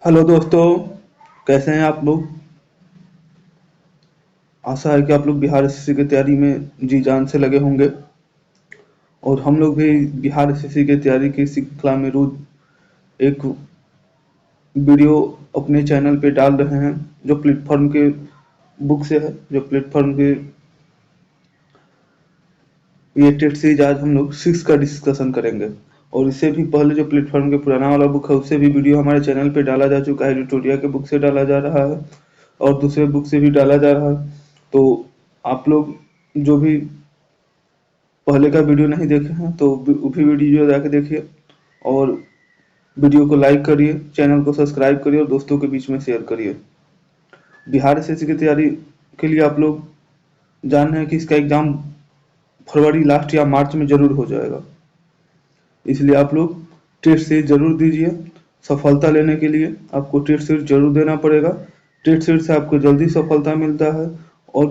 Hello दोस्तों। कैसे हैं आप लोग। आशा है कि आप लोग बिहार एसएससी की तैयारी में जी जान से लगे होंगे। और हम लोग भी बिहार एसएससी की तैयारी की श्रृंखला में रोज एक वीडियो अपने चैनल पे डाल रहे हैं, जो प्लेटफॉर्म के बुक से है, जो प्लेटफॉर्म के ये टेट सीरीज आज हम लोग 6 का डिस्कशन करेंगे। और इससे भी पहले जो प्लेटफॉर्म के पुराना वाला बुक है उससे भी वीडियो हमारे चैनल पे डाला जा चुका है। ट्यूटोरियल के बुक से डाला जा रहा है और दूसरे बुक से भी डाला जा रहा है। तो आप लोग जो भी पहले का वीडियो नहीं देखे हैं तो वो भी वीडियो जाके देखिए और वीडियो को लाइक करिए, चैनल को सब्सक्राइब करिए और दोस्तों के बीच में शेयर करिए। बिहार एसएससी की तैयारी के लिए आप लोग जान रहे हैं कि इसका एग्जाम फरवरी लास्ट या मार्च में जरूर हो जाएगा। इसलिए आप लोग टेट सीरीज जरूर दीजिए। सफलता लेने के लिए आपको टेट सीरीज जरूर देना पड़ेगा। टेट सीरीज से आपको जल्दी सफलता मिलता है। और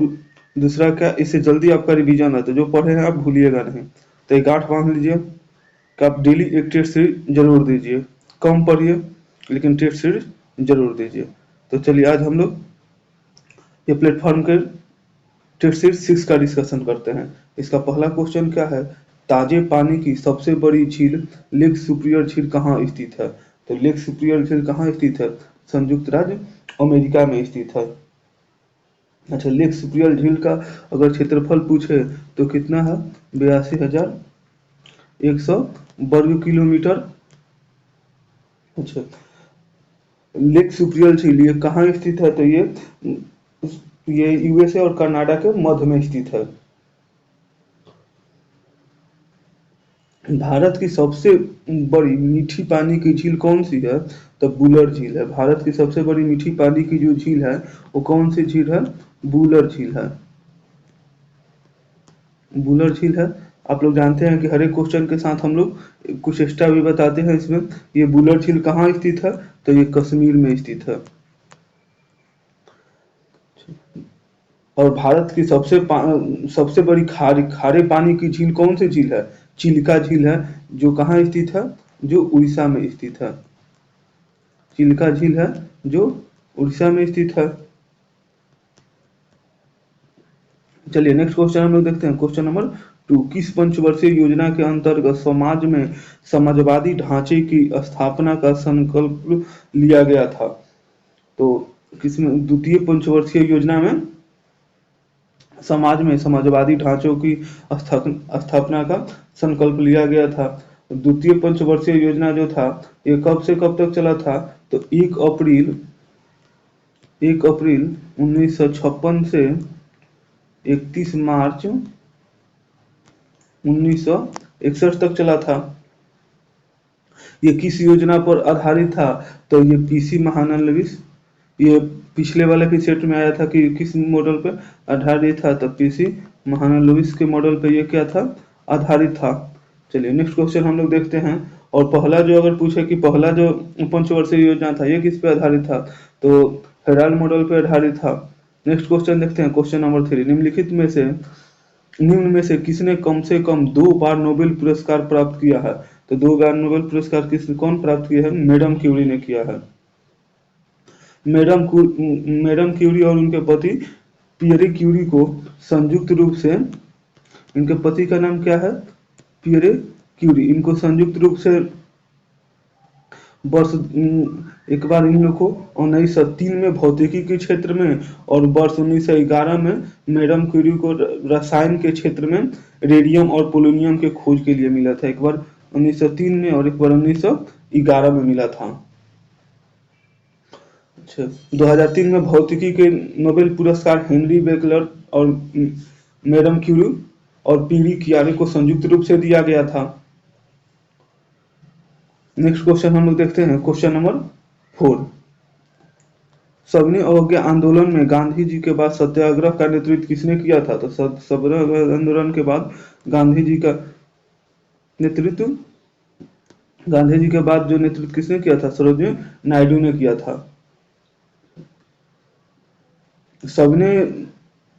दूसरा क्या, इससे जल्दी आपका रिवीजन आता है। जो पढ़े हैं आप भूलिएगा नहीं। तो एक गांठ बांध लीजिए कि आप डेली एक टेट सीरीज जरूर दीजिए। कम पढ़िए लेकिन टेट सीरीज जरूर दीजिए। तो चलिए आज हम लोग ये प्लेटफॉर्म के टेट सीरीज 6 का डिस्कशन करते हैं। इसका पहला क्वेश्चन क्या है, ताजे पानी की सबसे बड़ी झील लेक सुपिरियर झील कहाँ स्थित है। तो लेक सुपिरियर झील कहाँ स्थित है, संयुक्त राज्य अमेरिका में स्थित है। अच्छा, लेक सुपिरियर झील का अगर क्षेत्रफल पूछे तो कितना है, 82,100 वर्ग किलोमीटर। अच्छा, लेक सुपिरियर झील ये कहाँ स्थित है, तो ये यूएसए और कनाडा के मध्य में स्थित है। भारत की सबसे बड़ी मीठी पानी की झील कौन सी है, तो बूलर झील है। भारत की सबसे बड़ी मीठी पानी की जो झील है वो कौन सी झील है, बूलर झील है। बूलर झील है। आप लोग जानते हैं कि हर एक क्वेश्चन के साथ हम लोग कुछ एक्स्ट्रा भी बताते हैं इसमें। ये बूलर झील कहाँ स्थित है, तो ये कश्मीर में स्थित है। और भारत की सबसे बड़ी खारे पानी की झील कौन सी झील है, चिल्का झील है। जो कहाँ स्थित है, जो उड़ीसा में स्थित है। चिल्का झील है जो उड़ीसा में स्थित है। चलिए नेक्स्ट क्वेश्चन हम लोग देखते हैं। क्वेश्चन नंबर 2, किस पंचवर्षीय योजना के अंतर्गत समाज में समाजवादी ढांचे की स्थापना का संकल्प लिया गया था। तो किसमें, द्वितीय पंचवर्षीय योजना में समाज में समाजवादी ढांचों की स्थापना का संकल्प लिया गया था। द्वितीय पंचवर्षीय योजना जो था ये कब से कब तक चला था, तो 1 अप्रैल 1956 से 31 मार्च 1961 तक चला था। ये किस योजना पर आधारित था, तो ये पीसी महालनोबिस, ये पिछले वाले के सेट में आया था कि किस मॉडल पे आधारित था, तो पीसी महालनोबिस के मॉडल पे ये क्या था, आधारित था। चलिए नेक्स्ट क्वेश्चन हम लोग देखते हैं। और पहला जो अगर पूछे कि पहला जो पंचवर्षीय योजना था ये किस पे आधारित था, तो हेराल्ड मॉडल पे आधारित था। नेक्स्ट क्वेश्चन देखते हैं। क्वेश्चन नंबर 3, निम्न में से किसने कम से कम 2 बार नोबेल पुरस्कार प्राप्त किया है। तो 2 बार नोबेल पुरस्कार कौन प्राप्त किया है, मैडम क्यूरी ने किया है। मैडम क्यूरी और उनके पति पियरे क्यूरी को संयुक्त रूप से, इनके पति का नाम क्या है, पियरे क्यूरी, इनको संयुक्त रूप से वर्ष एक बार इन लोग को 1903 में भौतिकी के क्षेत्र में और वर्ष 1911 में मैडम क्यूरी को रसायन के क्षेत्र में रेडियम और पोलोनियम के खोज के लिए मिला था। एक बार 1903 में और एक बार 1911 में मिला था। अच्छा, 2003 में भौतिकी के नोबेल पुरस्कार हेनरी बेकलर और मैडम क्यूरी और पीवी कियारे को संयुक्त रूप से दिया गया था। नेक्स्ट क्वेश्चन हम लोग देखते हैं। क्वेश्चन नंबर 4, सविनय अवज्ञा आंदोलन में गांधी जी के बाद सत्याग्रह का नेतृत्व किसने किया था, तो सत्याग्रह आंदोलन के बाद गांधी जी का नेतृत्व, गांधी जी के बाद जो नेतृत्व किसने किया था, सरोजिनी नायडू ने किया था। सविनय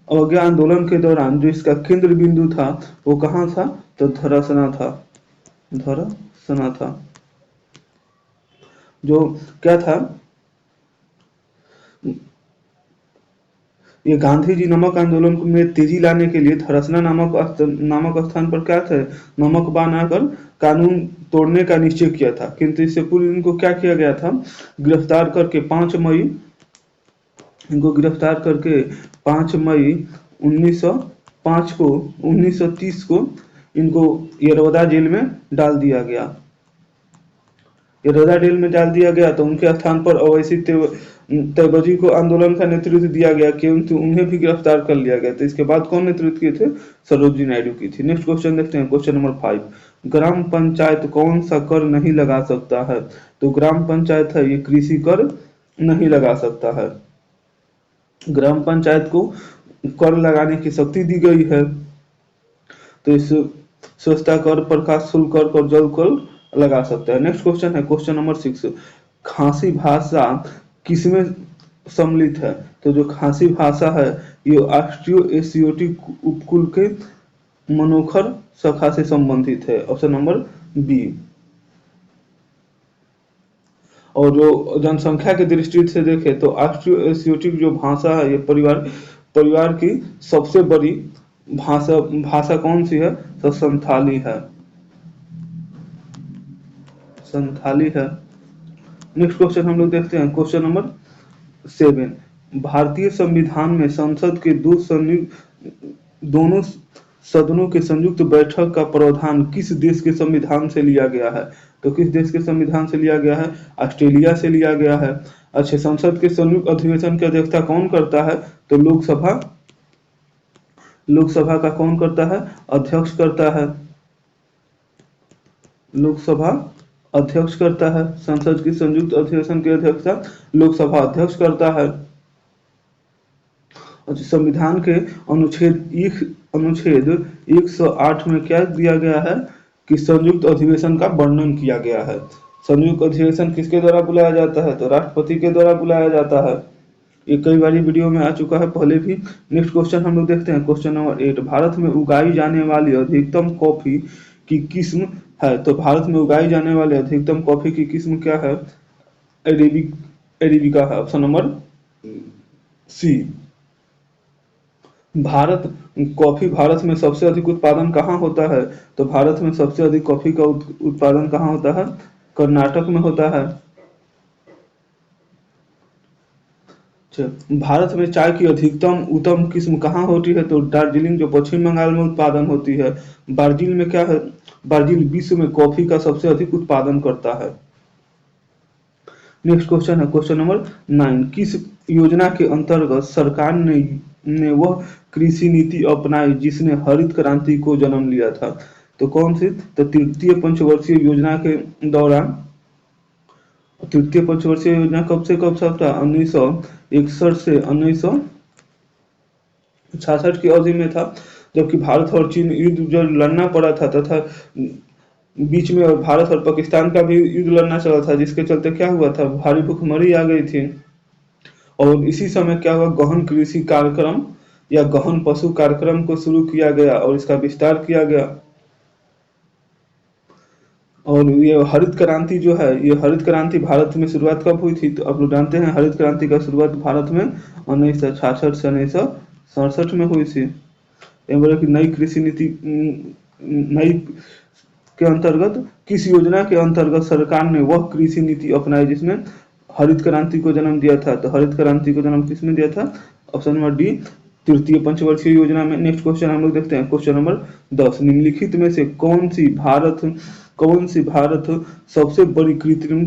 अवज्ञा आंदोलन के दौरान जो इसका केंद्र बिंदु था वो कहाँ था, तो धरासना था। धरासना था जो क्या था, ये गांधी जी नमक आंदोलन में तेजी लाने के लिए धरसना नामक स्थान पर क्या थे, नमक बनाकर कानून तोड़ने का निश्चय किया था। किंतु इससे पूर्व इनको क्या किया गया था, गिरफ्तार करके 5 मई, इनको गिरफ्तार करके 5 मई 1905 को 1930 को इनको यरवदा जेल में डाल दिया गया। यरवदा जेल में डाल दिया गया तो उनके स्थान पर अवैसी तैयबजी को आंदोलन का नेतृत्व दिया गया, किंतु उन्हें भी गिरफ्तार कर लिया गया। तो इसके बाद कौन नेतृत्व किए थे, सरोजिनी नायडू की थी। नेक्स्ट क्वेश्चन देखते हैं, क्वेश्चन नंबर 5, ग्राम पंचायत कौन सा कर नहीं लगा सकता है। तो ग्राम पंचायत है ये कृषि कर नहीं लगा सकता है। ग्राम पंचायत को कर लगाने की शक्ति दी गई है। तो इस स्वच्छता कर, प्रकाश शुल्क कर और जल कर लगा सकता है। नेक्स्ट क्वेश्चन है क्वेश्चन नंबर 6, खासी भाषा किसमें सम्मिलित है। तो जो खासी भाषा है ये ऑस्ट्रियो एशियोटिक उपकुल के मनोखर शाखा से संबंधित है, ऑप्शन नंबर बी। और जो जनसंख्या की दृष्टि से देखें तो ऑस्ट्रियो एशियोटिक जो भाषा है ये परिवार की सबसे बड़ी भाषा कौन सी है, तो संथाली है, संथाली है। नेक्स्ट क्वेश्चन हम लोग देखते हैं, क्वेश्चन नंबर 7, भारतीय संविधान में संसद के दोनों सदनों के संयुक्त बैठक का प्रावधान किस देश के संविधान से लिया गया है। तो किस देश के संविधान से लिया गया है, ऑस्ट्रेलिया से लिया गया है। अच्छा, संसद के संयुक्त अधिवेशन की अध्यक्षता कौन करता है, तो लोकसभा का कौन करता है, अध्यक्ष करता है, लोकसभा अध्यक्ष करता है। संसद की संयुक्त अधिवेशन की अध्यक्षता लोकसभा अध्यक्ष करता है। संविधान के अनुच्छेद 108 में क्या दिया गया है कि संयुक्त अधिवेशन का वर्णन किया गया है। संयुक्त अधिवेशन किसके द्वारा बुलाया जाता है, तो राष्ट्रपति के द्वारा बुलाया जाता है। ये कई बार वीडियो में आ चुका है पहले भी। नेक्स्ट क्वेश्चन हम लोग देखते हैं, क्वेश्चन नंबर 8, भारत में उगाई जाने वाली अधिकतम कॉफी की किस्म है। तो भारत में उगाई जाने वाली अधिकतम कॉफी की किस्म क्या है, अरेबिका है, ऑप्शन नंबर सी। भारत में सबसे अधिक उत्पादन कहाँ होता है, तो भारत में सबसे अधिक कॉफी का उत्पादन कहाँ होता है, कर्नाटक में होता है। भारत में चाय की अधिकतम उत्तम किस्म कहाँ होती है, तो दार्जिलिंग जो पश्चिम बंगाल में उत्पादन होती है। ब्राजील में क्या है, ब्राजील विश्व में कॉफी का सबसे अधिक उत्पादन करता है। नेक्स्ट क्वेश्चन है क्वेश्चन नंबर 9, किस योजना के अंतर्गत सरकार ने वह कृषि नीति अपनाई जिसने हरित क्रांति को जन्म लिया था। तो कौन सी, तो तृतीय पंचवर्षीय योजना के दौरान, तृतीय पंचवर्षीय योजना कब से कब तक था, 1961 से 1966 की अवधि में था, जबकि भारत और चीन युद्ध जो लड़ना पड़ा था तथा बीच में भारत और पाकिस्तान का भी युद्ध लड़ना चला था, जिसके चलते क्या हुआ था, भारी भूखमरी आ गई थी। और इसी समय क्या हुआ, गहन कृषि कार्यक्रम या गहन पशु कार्यक्रम को शुरू किया गया और इसका विस्तार किया गया। और ये हरित क्रांति जो है, ये हरित क्रांति भारत में शुरुआत कब हुई थी, तो आप लोग जानते हैं हरित क्रांति का शुरुआत भारत में 1966 से 1967 में हुई थी। की नई कृषि नीति नई के अंतर्गत किस योजना के अंतर्गत सरकार ने वह कृषि नीति अपनाई जिसमें हरित क्रांति को जन्म दिया था। तो हरित क्रांति को जन्म किसमें दिया था, ऑप्शन नंबर डी, तृतीय पंचवर्षीय योजना में। नेक्स्ट क्वेश्चन हम लोग देखते हैं, क्वेश्चन नंबर 10, निम्नलिखित में से कौन सी भारत सबसे बड़ी कृत्रिम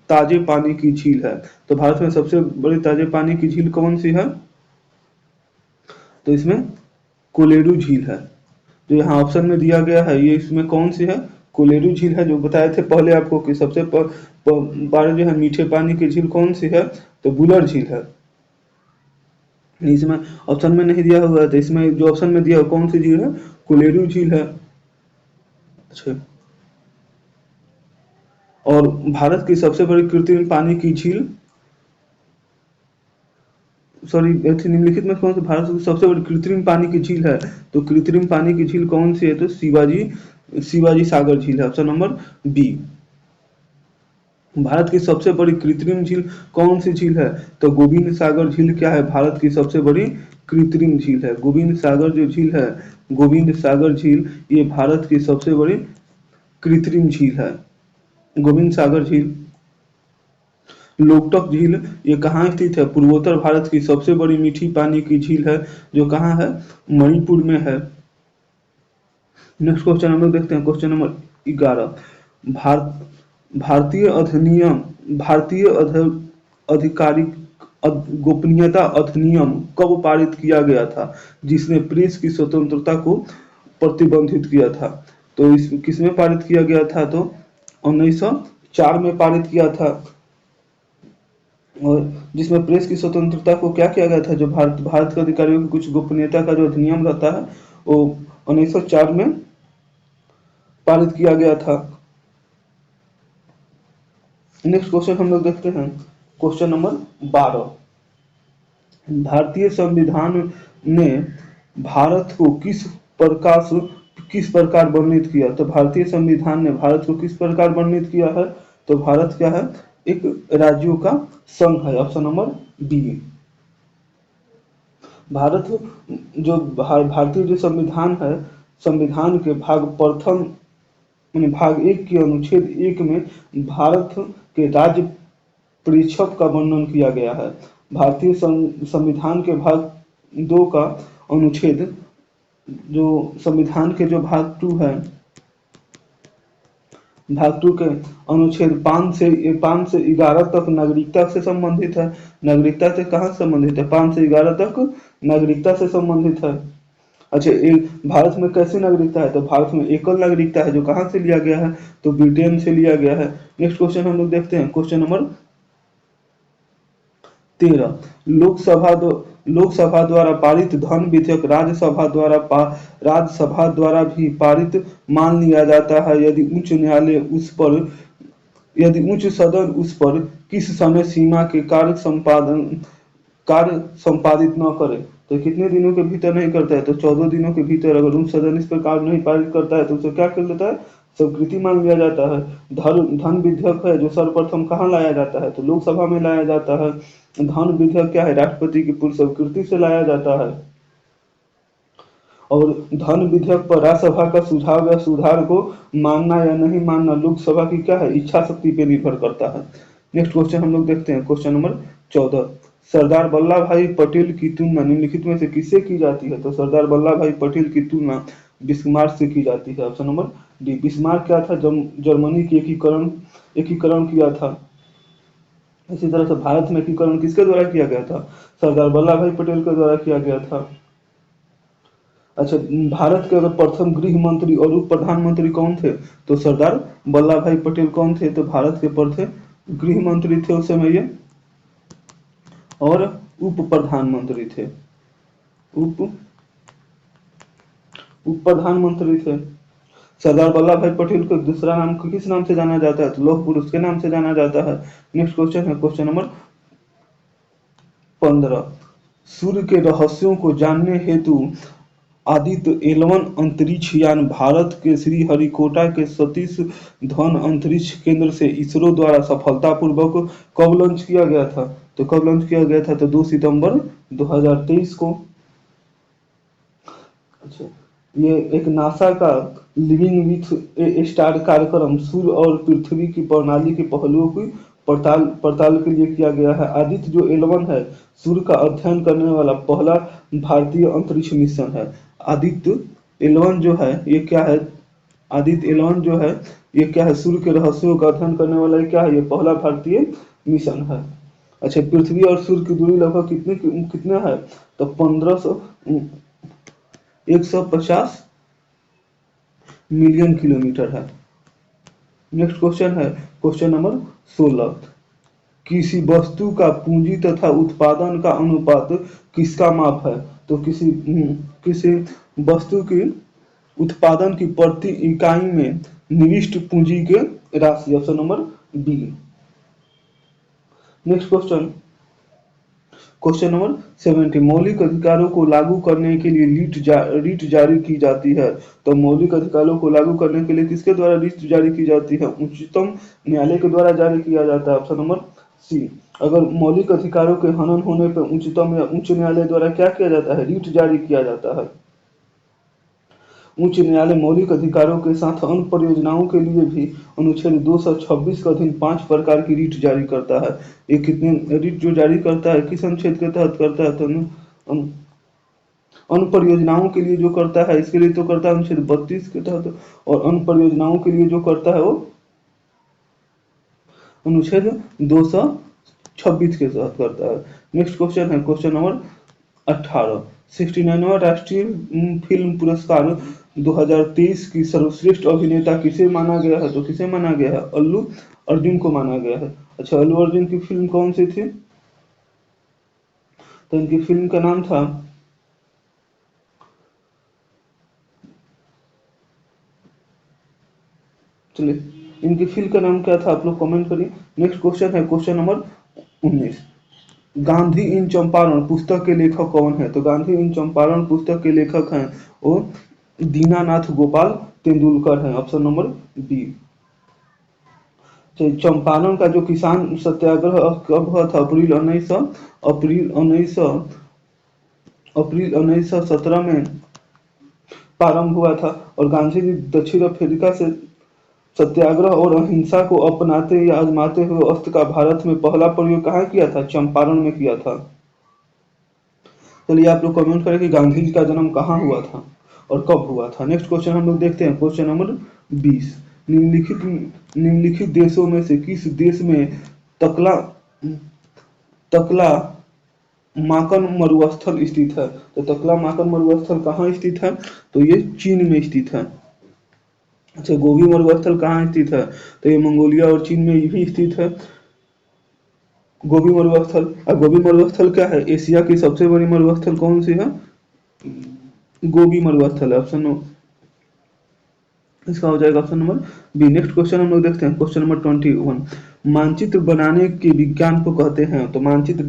ताजे पानी की झील है। तो भारत में सबसे बड़ी ताजे पानी की झील कौन सी है, तो इसमें कोलेरू झील है, जो यहाँ ऑप्शन में दिया गया है। ये इसमें कौन सी है, कोलेरू झील है। जो बताए थे पहले आपको कि सबसे बड़े जो है मीठे पानी की झील कौन सी है, तो बुलर झील है। इसमें ऑप्शन में नहीं दिया हुआ है, तो इसमें जो ऑप्शन में दिया हुआ कौन सी झील है, कोलेरू झील है। अच्छा, और भारत की सबसे बड़ी कृत्रिम पानी की झील, सॉरी, निम्नलिखित में कौन सी भारत की सबसे बड़ी कृत्रिम पानी की झील है, तो कृत्रिम पानी की झील कौन सी है, तो शिवाजी सागर झील है, ऑप्शन नंबर बी। भारत की सबसे बड़ी कृत्रिम झील कौन सी झील है? तो गोविंद सागर झील क्या है? भारत की सबसे बड़ी कृत्रिम झील है। गोविंद सागर जो झील है, गोविंद सागर झील, ये भारत की सबसे बड़ी कृत्रिम झील है, गोविंद सागर झील। लोकटक झील ये कहाँ स्थित है? पूर्वोत्तर भारत की सबसे बड़ी मीठी पानी की झील है, जो कहाँ है? मणिपुर में है। नेक्स्ट क्वेश्चन हम लोग देखते हैं, क्वेश्चन नंबर 11। भारत भारतीय अधिनियम भारतीय आधिकारिक गोपनीयता अधिनियम कब पारित किया गया था, जिसने प्रेस की स्वतंत्रता को प्रतिबंधित किया था? तो इस किसमें पारित किया गया था? तो 1904 में पारित किया था। और जिसमें प्रेस की स्वतंत्रता को क्या किया गया था, जो भारत के अधिकारियों की कुछ गोपनीयता का जो अधिनियम रहता है, वो 1904 में पारित किया गया था। नेक्स्ट क्वेश्चन हम लोग देखते हैं, क्वेश्चन नंबर 12। भारतीय संविधान ने भारत को किस प्रकार वर्णित किया? तो भारतीय संविधान ने भारत को किस प्रकार वर्णित किया है? तो भारत क्या है? एक राज्यों का संघ है। Option number B. भारत जो भारतीय जो संविधान है, संविधान के भाग प्रथम यानी भाग 1 के अनुच्छेद 1 में भारत के राज्य परिषद का वर्णन किया गया है। भारतीय संविधान के भाग 2 का अनुच्छेद, जो संविधान के जो भाग 2 है, भाग 2 के अनुच्छेद 5 से 11 तक नागरिकता से संबंधित है। नागरिकता से कहाँ संबंधित है? 5 से 11 तक नागरिकता से संबंधित है। अच्छा, एक भारत में कैसी नागरिकता है? तो भारत में एकल नागरिकता है, जो कहाँ से लिया गया है? तो ब्रिटेन से लिया गया है। नेक्स्ट क्वेश्चन हम लोग देखते हैं, क्वेश्चन नंबर 13। लोकसभा द्वारा पारित धन विधेयक राज्यसभा द्वारा भी पारित मान लिया जाता है, यदि उच्च सदन उस पर किस समय सीमा के कार्य संपादित न करे। तो कितने दिनों के भीतर नहीं करता है? तो 14 दिनों के भीतर अगर उच्च सदन इस पर कार्य नहीं पारित करता है, तो उसे क्या कर लेता है? स्वीकृति मान लिया जाता है। धन विधेयक है जो सर्वप्रथम कहाँ लाया जाता है? तो लोकसभा में लाया जाता है। धन विधेयक क्या है? राष्ट्रपति की पूर्व स्वीकृति से लाया जाता है। और धन विधेयक पर राज्यसभा का सुझाव या सुधार को मानना या नहीं मानना लोकसभा की क्या है? इच्छा शक्ति पे निर्भर करता है। नेक्स्ट क्वेश्चन हम लोग देखते हैं, क्वेश्चन नंबर 14। सरदार वल्लभ भाई पटेल की तुलना निम्नलिखित में से किससे की जाती है? तो सरदार वल्लभ भाई पटेल की तुलना बिस्मार्क से की जाती है। Option number D. बिस्मार्क क्या था? जर्मनी की एकीकरण किया था। इसी तरह से भारत में एकीकरण किसके द्वारा किया गया था? सरदार वल्लभ भाई पटेल के द्वारा किया गया था। अच्छा, भारत के अगर प्रथम गृह मंत्री और उप प्रधानमंत्री कौन थे? तो सरदार वल्लभ भाई पटेल कौन थे? तो भारत के प्रथम गृह मंत्री थे उस समय ये, और उप प्रधानमंत्री थे, उप उप प्रधानमंत्री थे। सरदार वल्लभ भाई पटेल को दूसरा नाम किस नाम से जाना जाता है? तो लौह पुरुष के नाम से जाना जाता है। नेक्स्ट क्वेश्चन है, क्वेश्चन नंबर 15। सूर्य के रहस्यों को जानने हेतु आदित्य एल1 अंतरिक्ष यान भारत के श्रीहरिकोटा के सतीश धवन अंतरिक्ष केंद्र से इसरो द्वारा सफलतापूर्वक कब लॉन्च किया गया था? तो कब लॉन्च किया गया था? तो 2 सितंबर 2023 को। अच्छा, ये एक नासा का लिविंग विथ ए स्टार कार्यक्रम सूर्य और पृथ्वी की प्रणाली के पहलुओं की पड़ताल के लिए किया गया है। आदित्य जो एल1 है, सूर्य का अध्ययन करने वाला पहला भारतीय अंतरिक्ष मिशन है। आदित्य एल1 जो है ये क्या है? आदित्य एल1 जो है ये क्या है? सूर्य के रहस्यों का अध्ययन करने वाला ये क्या है? ये पहला भारतीय मिशन है। अच्छा, पृथ्वी और सूर्य की दूरी लगभग कितने है? तो 150 मिलियन किलोमीटर है। नेक्स्ट क्वेश्चन है, क्वेश्चन नंबर 16। किसी वस्तु का पूंजी तथा उत्पादन का अनुपात किसका माप है? तो किसी वस्तु की उत्पादन की प्रति इकाई में निविष्ट पूंजी के राशि। Option number B. Next question, question number 70, मौलिक अधिकारों को लागू करने के लिए रीट जारी की जाती है। तो मौलिक अधिकारों को लागू करने के लिए किसके द्वारा रीट जारी की जाती है? उच्चतम न्यायालय के द्वारा जारी किया जाता है। Option number C. अगर मौलिक अधिकारों के हनन होने पर उच्चतम या उच्च न्यायालय द्वारा क्या किया जाता है? रीट जारी किया जाता है। उच्च न्यायालय मौलिक अधिकारों के साथ अन्य परियोजनाओं के लिए भी अनुच्छेद 226 के अधीन 5 प्रकार की रीट जारी करता है। ये कितने रीट जो जारी करता है किस अनुच्छेद के तहत करता है? तो अन्य परियोजनाओं के लिए जो करता है इसके लिए तो करता है अनुच्छेद 32 के तहत, और अन्य परियोजनाओं के लिए जो करता है वो अनुच्छेद 226 के तहत करता है। नेक्स्ट क्वेश्चन है क्वेश्चन नंबर 18, 69वां राष्ट्रीय फिल्म पुरस्कार 2023 की सर्वश्रेष्ठ अभिनेता किसे माना गया है? तो किसे माना गया है? अल्लू अर्जुन को माना गया है। अच्छा, अल्लू अर्जुन की फिल्म कौन सी थी? तो इनकी फिल्म का नाम था, चलिए इनकी फिल्म का नाम क्या था आप लोग कमेंट करिए। नेक्स्ट क्वेश्चन है क्वेश्चन नंबर 19, गांधी इन चंपारण पुस्तक के लेखक कौन है? तो गांधी इन चंपारण पुस्तक के लेखक हैं वो दीनानाथ गोपाल तेंदुलकर है। Option number B. चंपारण का जो किसान सत्याग्रह कब हुआ था? अप्रैल 1917 में प्रारंभ हुआ था, और गांधी जी दक्षिण अफ्रीका से सत्याग्रह और अहिंसा को अपनाते या आजमाते हुए अस्त्र का भारत में पहला प्रयोग कहाँ किया था? चंपारण में किया था। चलिए आप लोग कमेंट करें कि गांधी जी का जन्म कहाँ हुआ था और कब हुआ था। नेक्स्ट क्वेश्चन हम लोग देखते हैं क्वेश्चन नंबर 20, निम्नलिखित देशों में से किस देश में तकला तकला माकन मरुस्थल स्थित है? तो तकला माकन मरुस्थल कहाँ स्थित है? तो ये चीन में स्थित है। अच्छा, गोबी मरुस्थल कहाँ स्थित है? तो ये मंगोलिया और चीन में भी स्थित है गोबी मरुस्थल। और गोबी मरुस्थल क्या है? एशिया की सबसे बड़ी मरुस्थल कौन सी है? गोबी मरुस्थल है। ऑप्शन इसका हो जाएगा option number B. Next question हम लोग देखते हैं क्वेश्चन नंबर 21, मानचित्र बनाने के विज्ञान को कहते हैं? तो मानचित्र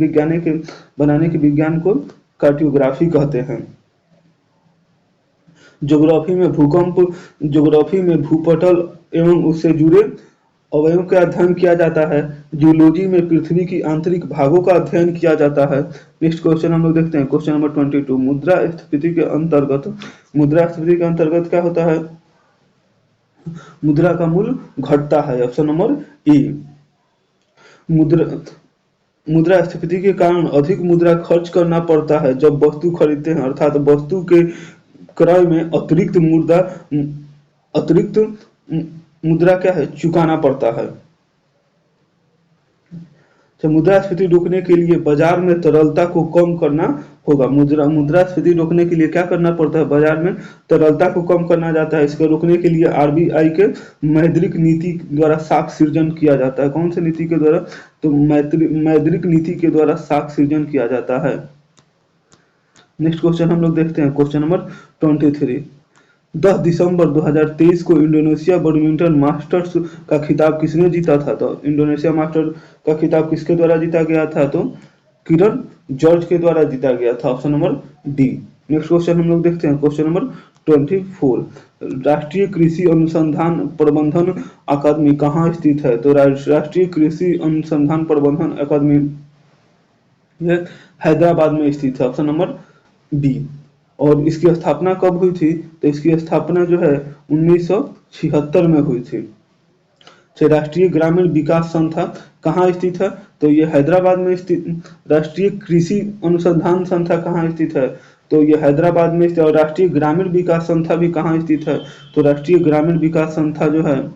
बनाने के विज्ञान को कार्टोग्राफी कहते हैं। ज्योग्राफी में भूपटल एवं उससे जुड़े अवयवों का अध्ययन किया जाता है। जियोलॉजी में पृथ्वी की आंतरिक भागों का अध्ययन किया जाता है। नेक्स्ट क्वेश्चन हम लोग देखते हैं क्वेश्चन नंबर 22, मुद्रास्फीति के अंतर्गत क्या होता है? मुद्रा का मूल्य घटता है। Option number A. मुद्रा मुद्रास्फीति के कारण अधिक मुद्रा खर्च करना पड़ता है जब वस्तु खरीदते हैं, अर्थात वस्तु के क्रय में अतिरिक्त मुद्रा क्या है? चुकाना पड़ता है। तो मुद्रास्फीति रोकने के लिए बाजार में तरलता को कम करना होगा। मुद्रास्फीति रोकने के लिए क्या करना पड़ता है? बाजार में तरलता को कम करना जाता है। इसको रोकने के लिए आरबीआई के मौद्रिक नीति द्वारा साख सृजन किया जाता है। कौन सी नीति के द्वारा? तो मौद्रिक नीति के द्वारा साख सृजन किया जाता है। नेक्स्ट क्वेश्चन हम लोग देखते हैं क्वेश्चन नंबर 23, 10 दिसंबर 2023 को इंडोनेशिया बैडमिंटन मास्टर्स का खिताब किसने जीता था? तो इंडोनेशिया मास्टर का खिताब किसके द्वारा जीता गया था? तो किरण जॉर्ज के द्वारा जीता गया था। Option number D. Next question हम लोग देखते हैं क्वेश्चन नंबर 24, राष्ट्रीय कृषि अनुसंधान प्रबंधन अकादमी कहाँ स्थित है? तो राष्ट्रीय कृषि अनुसंधान प्रबंधन अकादमी यह हैदराबाद में स्थित है। Option number B. और इसकी स्थापना कब हुई थी? तो इसकी स्थापना जो है 1976 में हुई थी। राष्ट्रीय ग्रामीण विकास संस्था कहाँ स्थित है? तो ये हैदराबाद में स्थित। राष्ट्रीय कृषि अनुसंधान संस्था कहाँ स्थित है? तो ये हैदराबाद में स्थित। और राष्ट्रीय ग्रामीण विकास संस्था भी कहाँ स्थित है? तो राष्ट्रीय ग्रामीण विकास संस्था जो है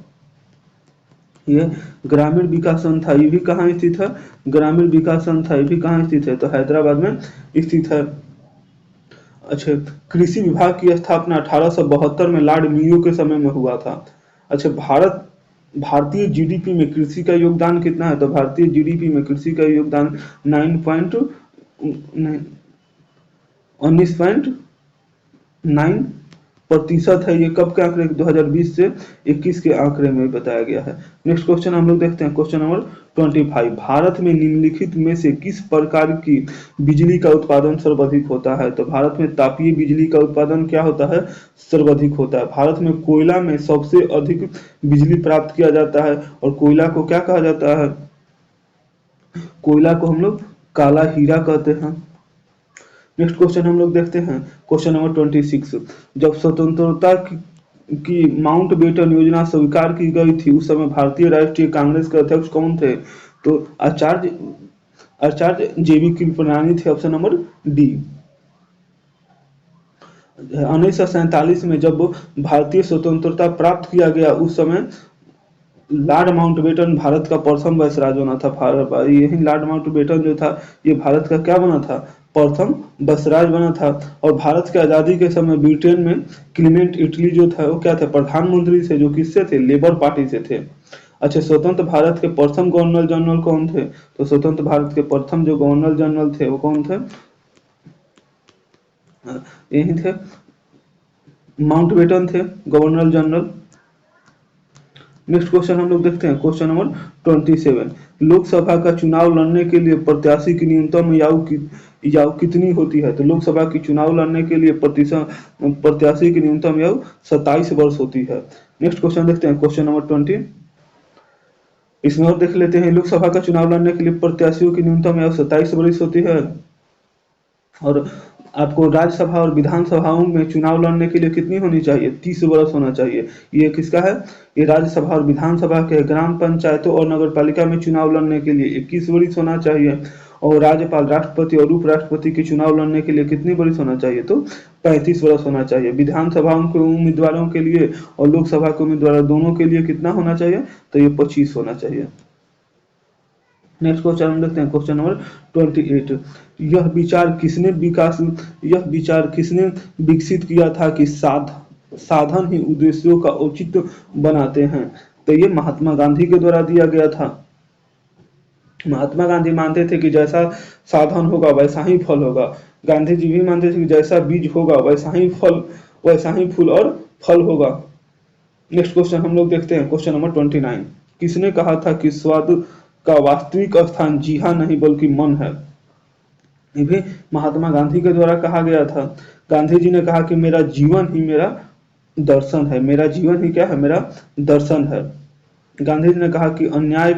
ये ग्रामीण विकास संस्था ये भी कहाँ स्थित है? ग्रामीण विकास संस्था ये भी कहाँ स्थित है? तो हैदराबाद में स्थित है। अच्छा, कृषि विभाग की स्थापना 1872 में लॉर्ड मेयो के समय में हुआ था। अच्छा, भारतीय जीडीपी में कृषि का योगदान कितना है? तो भारतीय जीडीपी में कृषि का योगदान 19.9 प्रतिशत है, ये कब के आंकड़े 2020 से 21 के आंकड़े में बताया गया है। नेक्स्ट क्वेश्चन हम लोग देखते हैं, क्वेश्चन नंबर 25। भारत में निम्नलिखित में से किस प्रकार की बिजली का उत्पादन सर्वाधिक होता है? तो भारत में तापीय बिजली का उत्पादन क्या होता है? सर्वाधिक होता है। भारत में कोयला में सबसे अधिक बिजली प्राप्त किया जाता है, और कोयला को क्या कहा जाता है? कोयला को हम लोग काला हीरा कहते हैं। नेक्स्ट क्वेश्चन हम लोग देखते हैं, क्वेश्चन नंबर 26। जब स्वतंत्रता की माउंटबेटन योजना स्वीकार की गई थी, उस समय भारतीय राष्ट्रीय कांग्रेस के अध्यक्ष कौन थे? तो आचार्य जेबी कृपलानी थे, ऑप्शन नंबर डी। 1947 में जब भारतीय स्वतंत्रता प्राप्त किया गया, उस समय लॉर्ड माउंटबेटन भारत का प्रथम वायसराय बना था। यही लॉर्ड माउंटबेटन जो था, ये भारत का क्या बना था? प्रथम वायसराय बना था। और भारत की आज़ादी के समय ब्रिटेन में क्लीमेंट इटली जो था, वो क्या थे? प्रधानमंत्री थे, जो किससे थे? लेबर पार्टी से थे। अच्छा, स्वतंत्र भारत के प्रथम गवर्नर जनरल कौन थे? तो स्वतंत्र भारत के प्रथम जो गवर्नर जनरल थे वो कौन थे? यही थे, माउंटबेटन थे गवर्नर जनरल। नेक्स्ट क्वेश्चन हम लोग देखते हैं, क्वेश्चन नंबर 27। लोकसभा का चुनाव लड़ने के लिए प्रत्याशी की न्यूनतम आयु कितनी होती है? तो लोकसभा की चुनाव लड़ने के लिए प्रत्याशी की न्यूनतम आयु 27 वर्ष होती है। नेक्स्ट क्वेश्चन देखते हैं, क्वेश्चन नंबर 20। इसमें और देख लेते हैं, लोकसभा का चुनाव लड़ने के लिए प्रत्याशियों की न्यूनतम आयु 27 वर्ष होती है। और आपको राज्यसभा और विधानसभाओं में चुनाव लड़ने के लिए कितनी होनी चाहिए? 30 वर्ष होना चाहिए। ये किसका है? ये राज्यसभा और विधानसभा के। ग्राम पंचायतों और नगर पालिका में चुनाव लड़ने के लिए 21 वर्ष होना चाहिए। और राज्यपाल, राष्ट्रपति और उपराष्ट्रपति के चुनाव लड़ने के लिए कितनी वर्ष होना चाहिए? तो 35 वर्ष होना चाहिए। विधानसभाओं के उम्मीदवारों के लिए और लोकसभा के उम्मीदवार दोनों के लिए कितना होना चाहिए? तो ये 25 होना चाहिए। नेक्स्ट क्वेश्चन हम देखते हैं, क्वेश्चन नंबर 28। यह विचार किसने विकसित किया था कि साधन ही उद्देश्यों का औचित्य बनाते हैं? तो ये महात्मा गांधी के द्वारा दिया गया था। महात्मा गांधी मानते थे कि जैसा साधन होगा वैसा ही फल होगा। गांधी जी भी मानते थे कि जैसा बीज होगा वैसा ही फूल और फल होगा। नेक्स्ट क्वेश्चन हम लोग देखते हैं, क्वेश्चन नंबर 29। किसने कहा था कि स्वाद का वास्तविक स्थान जी हाँ नहीं बल्कि मन है? ये भी महात्मा गांधी के द्वारा कहा गया था। गांधी जी ने कहा कि मेरा जीवन ही मेरा दर्शन है। मेरा जीवन ही क्या है? मेरा दर्शन है। गांधी जी ने कहा कि अन्याय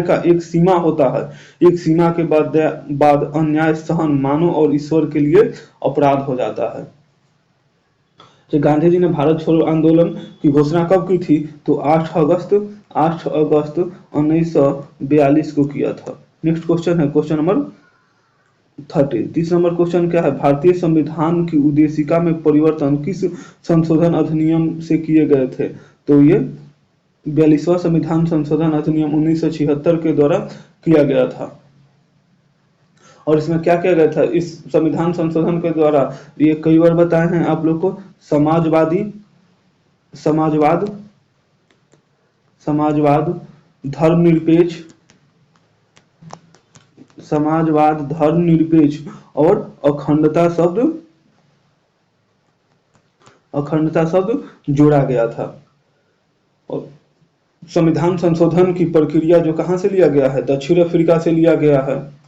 का एक सीमा होता है। एक सीमा के बाद अन्याय सहन मानव और ईश्वर के लिए अपराध हो जाता है। तो गांधी जी ने भारत छोड़ो आंदोलन की घोषणा कब की थी? तो 8 अगस्त 1942 को किया था। नेक्स्ट क्वेश्चन है, क्वेश्चन नंबर 30। 30 नंबर क्वेश्चन क्या है? भारतीय संविधान की उद्देशिका में परिवर्तन किस संशोधन अधिनियम से किए गए थे? तो ये 42वां संविधान संशोधन अधिनियम 1976 के द्वारा किया गया था। और इसमें क्या किया गया था? इस संविधान संशोधन के द्वारा ये कई बार बताए हैं आप लोग को, समाजवाद, धर्मनिरपेक्ष और अखंडता शब्द जोड़ा गया था। और संविधान संशोधन की प्रक्रिया जो कहाँ से लिया गया है? दक्षिण अफ्रीका से लिया गया है।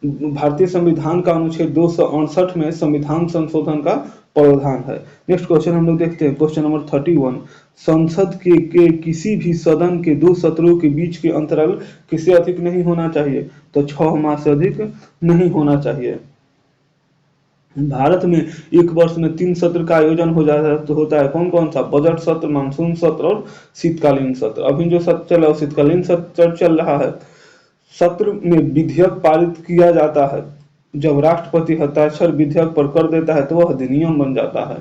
भारतीय संविधान का अनुच्छेद 268 में संविधान संशोधन का प्रावधान है। नेक्स्ट क्वेश्चन हम लोग देखते हैं, क्वेश्चन नंबर 31। संसद के किसी भी सदन के 2 सत्रों के बीच के अंतराल किससे अधिक नहीं होना चाहिए? तो 6 माह से अधिक नहीं होना चाहिए। भारत में एक वर्ष में 3 सत्र का आयोजन होता है। कौन कौन सा? बजट सत्र, मानसून सत्र और शीतकालीन सत्र। अभी जो सत्र चल रहा है शीतकालीन सत्र चल रहा है। सत्र में विधेयक पारित किया जाता है। जब राष्ट्रपति हस्ताक्षर विधेयक पर कर देता है तो वह अधिनियम बन जाता है।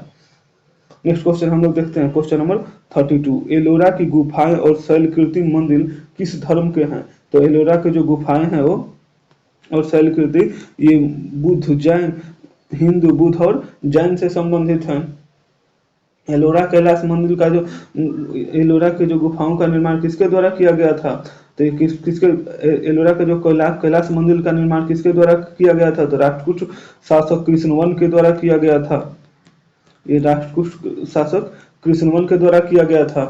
नेक्स्ट क्वेश्चन हम लोग देखते हैं, क्वेश्चन नंबर 32। एलोरा की गुफाएं और शैलकृति मंदिर किस धर्म के हैं? तो एलोरा के जो गुफाएं हैं वो और शैलकृति ये बुद्ध, जैन, हिंदू, बुद्ध और जैन से संबंधित हैं। एलोरा कैलाश मंदिर का जो एलोरा के जो गुफाओं का निर्माण किसके द्वारा किया गया था? तो किसके एलोरा के जो कैलाश मंदिर का निर्माण किसके द्वारा किया गया था? तो राष्ट्रकूट शासक कृष्णवर्मा के द्वारा किया गया था। ये राष्ट्रकूट शासक कृष्णवर्मन के द्वारा किया गया था।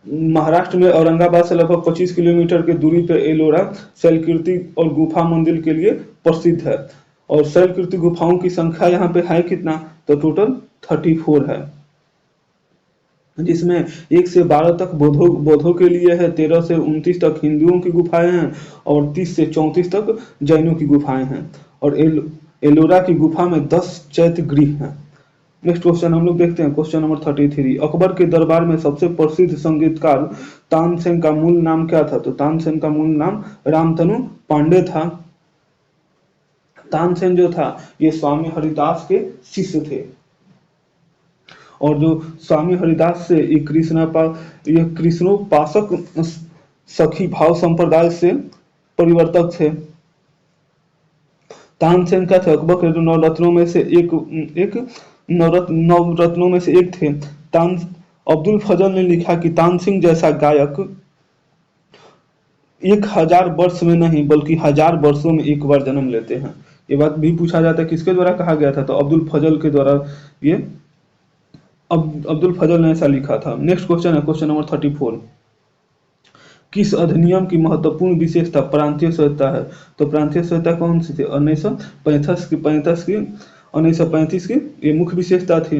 महाराष्ट्र में औरंगाबाद से लगभग 25 किलोमीटर की दूरी पर एलोरा शैलकीर्ति और गुफा मंदिर के लिए प्रसिद्ध है। और शैलकीर्ति गुफाओं की संख्या यहाँ पे है कितना, तो टोटल 34 है, जिसमें 1 से 12 तक बौद्धों के लिए है, 13 से 29 तक हिंदुओं की गुफाएं हैं और 30 से 34 तक जैनों की गुफाएं हैं। और एलोरा की गुफा में 10 चैत्य गृह हैं। नेक्स्ट क्वेश्चन हम लोग देखते हैं, क्वेश्चन नंबर 33। अकबर के दरबार में सबसे प्रसिद्ध संगीतकार तानसेन का मूल नाम क्या था, तो तानसेन का मूल नाम रामतनु पांडे था। तानसेन जो था ये स्वामी हरिदास के शिष्य थे, और जो स्वामी हरिदास से ये कृष्णोपासक सखी भाव संप्रदाय से परिवर्तक थे। तानसेन का थे अकबर के नवरत्नों में से नवरत्नों में से एक थे। तान अब्दुल फजल ने लिखा कि तानसेन जैसा गायक 1000 वर्ष में नहीं बल्कि 1000 वर्षों में एक बार जन्म लेते हैं। ये बात भी पूछा जाता है किसके द्वारा कहा गया था, तो अब्दुल फजल के द्वारा ये अब्दुल फजल ने ऐसा लिखा था। नेक्स्ट क्वेश्चन है क्वेश्चन नंबर 34। किस अधिनियम की महत्वपूर्ण विशेषता प्रांतीय सत्ता है, तो प्रांतीय सत्ता कौन सी थी, 1935 की ये मुख्य विशेषता थी।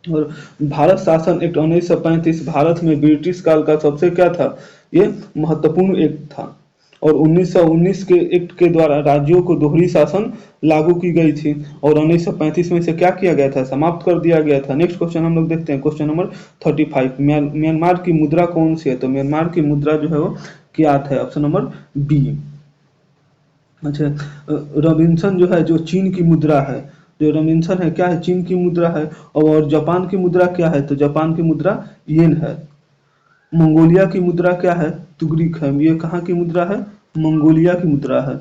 और भारत शासन एक्ट 1935 भारत में ब्रिटिश काल का सबसे क्या था, ये महत्वपूर्ण एक्ट था। और 1919 के एक्ट के द्वारा राज्यों को दोहरी शासन लागू की गई थी, और 1935 में से क्या किया गया था, समाप्त कर दिया गया था। नेक्स्ट क्वेश्चन हम लोग देखते हैं, क्वेश्चन नंबर 35। म्यांमार की मुद्रा कौन सी है, तो म्यांमार की मुद्रा जो है वो क्या है, ऑप्शन नंबर बी। अच्छा, रबिन्सन जो है जो चीन की मुद्रा है, जो रबिन्सन है क्या है, चीन की मुद्रा है। और जापान की मुद्रा क्या है, तो जापान की मुद्रा येन है। मंगोलिया की मुद्रा क्या है, तुगरिक है। ये कहाँ की मुद्रा है, मंगोलिया की मुद्रा है।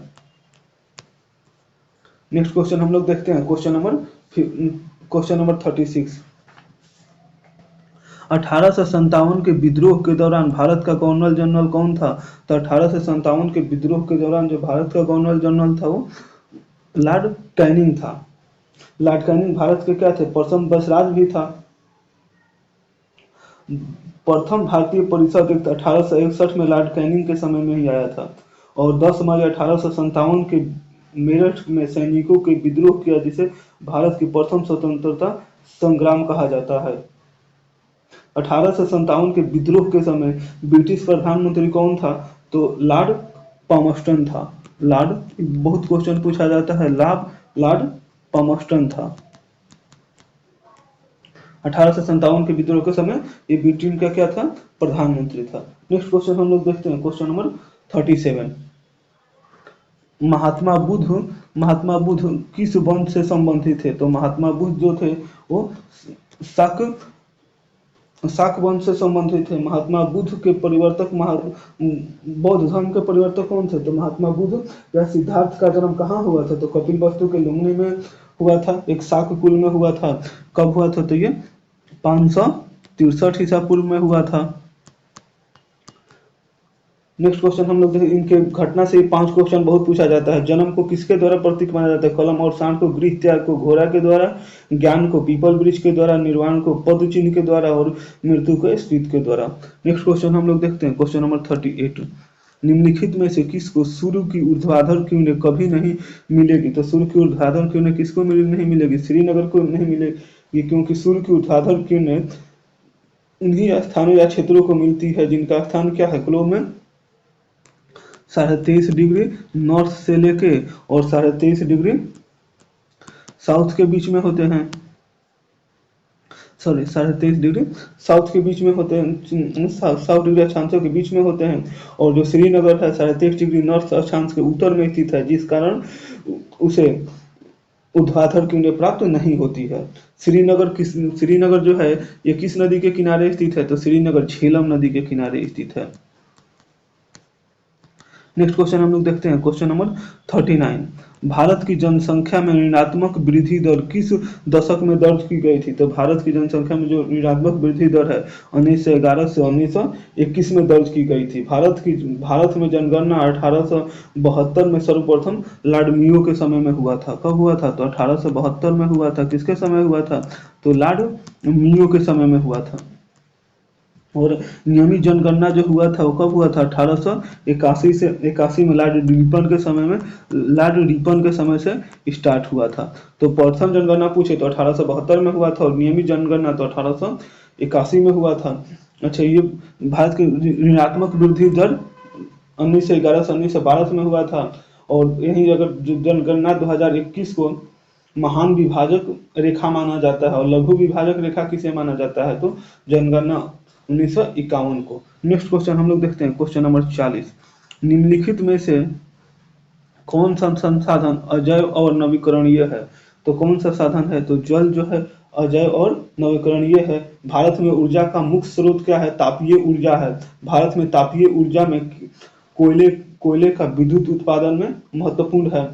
नेक्स्ट क्वेश्चन हम लोग देखते हैं, क्वेश्चन नंबर 36। 1857 के विद्रोह के दौरान भारत का गवर्नर जनरल कौन था, तो 1857 के विद्रोह के दौरान जो भारत का गवर्नर जनरल था वो लॉर्ड कैनिंग था। लॉर्ड कैनिंग भारत के क्या थे, प्रथम वैसराज भी था। प्रथम भारतीय परिषद एक्ट 1861 में लॉर्ड कैनिंग के समय में ही आया था। और 10 मई 1857 के मेरठ में सैनिकों के विद्रोह किया, जिसे भारत की प्रथम स्वतंत्रता संग्राम कहा जाता है। 1857 के विद्रोह के समय ब्रिटिश प्रधानमंत्री कौन था, तो लॉर्ड पामस्टन था। लॉर्ड, बहुत क्वेश्चन पूछा जाता है, लॉर्ड पामस्टन था। 1857 के विद्रोह के समय ये ब्रिटेन का क्या था, प्रधानमंत्री था। नेक्स्ट क्वेश्चन हम लोग देखते हैं, क्वेश्चन नंबर 37। महात्मा बुद्ध किस वंश से संबंधित थे, तो महात्मा बुद्ध जो थे वो शाक वंश से संबंधित थे। महात्मा बुद्ध के परिवर्तक बौद्ध धर्म के परिवर्तक कौन थे, तो महात्मा बुद्ध या सिद्धार्थ का जन्म कहाँ हुआ था, तो कपिलवस्तु के लुम्बिनी में हुआ था, एक शाक कुल में हुआ था। कब हुआ था, तो ये 563 ईसा पूर्व में हुआ था। नेक्स्ट क्वेश्चन हम लोग देखें, इनके घटना से 5 क्वेश्चन बहुत पूछा जाता है। जन्म को किसके द्वारा प्रतीक माना जाता है, कलम और सांड को, गृह त्याग को घोड़ा के द्वारा, ज्ञान को पीपल वृक्ष के द्वारा, निर्वाण को पद चिन्ह के द्वारा, और मृत्यु को स्पीत के द्वारा। नेक्स्ट क्वेश्चन हम लोग देखते हैं, क्वेश्चन नंबर 38। निम्नलिखित में से किसको सूर्य की ऊर्ध्वाधर किरणें कभी नहीं मिलेगी, तो सूर्य की ऊर्ध्वाधर किरणें किसको नहीं मिलेगी, श्रीनगर को नहीं मिलेगी, क्योंकि सूर्य की ऊर्ध्वाधर किरणें उन्हीं स्थानों या क्षेत्रों को मिलती है जिनका स्थान क्या है, ग्लोब में 23.5 डिग्री नॉर्थ से लेके और 23.5 डिग्री साउथ के बीच में होते हैं। 23.5 डिग्री साउथ के बीच में होते हैं, साउथ डिग्री अक्षांशों के बीच में होते हैं। और जो श्रीनगर है 23.5 डिग्री नॉर्थ अक्षांश के उत्तर में स्थित है, जिस कारण उसे ऊर्ध्वाधर किरणें प्राप्त नहीं होती है। श्रीनगर जो है ये किस नदी के किनारे स्थित है, तो श्रीनगर झेलम नदी के किनारे स्थित है। नेक्स्ट क्वेश्चन हम लोग देखते हैं, क्वेश्चन नंबर 39। भारत की जनसंख्या में ऋणात्मक वृद्धि दर किस दशक में दर्ज की गई थी? तो भारत की जनसंख्या में जो ऋणात्मक वृद्धि दर है 1911 से 1921 में दर्ज की गई थी। भारत में जनगणना 1872 में सर्वप्रथम लॉर्ड मियो के समय में हुआ था। कब हुआ था? तो 1872 में हुआ था। किसके समय हुआ था? तो लॉर्ड मियो के समय में हुआ था। और नियमित जनगणना जो हुआ था वो कब हुआ था? 1881 से 81 में लॉर्ड रिपन के समय से स्टार्ट हुआ था। तो प्रथम जनगणना पूछे तो 1872 में हुआ था और नियमित जनगणना तो 1881 में हुआ था। अच्छा, ये भारत की ऋणात्मक वृद्धि दर 1911 से 1912 में हुआ था। और यही अगर जनगणना 2021 को महान विभाजक रेखा माना जाता है और लघु विभाजक रेखा किसे माना जाता है? तो जनगणना 1951 को। नेक्स्ट क्वेश्चन हम लोग देखते हैं, क्वेश्चन नंबर 40। निम्नलिखित में से कौन सा संसाधन अजैव और नवीकरणीय है? तो कौन सा साधन है? तो जल जो है अजैव और नवीकरणीय है। भारत में ऊर्जा का मुख्य स्रोत क्या है? तापीय ऊर्जा है। भारत में तापीय ऊर्जा में कोयले का विद्युत उत्पादन में महत्वपूर्ण है।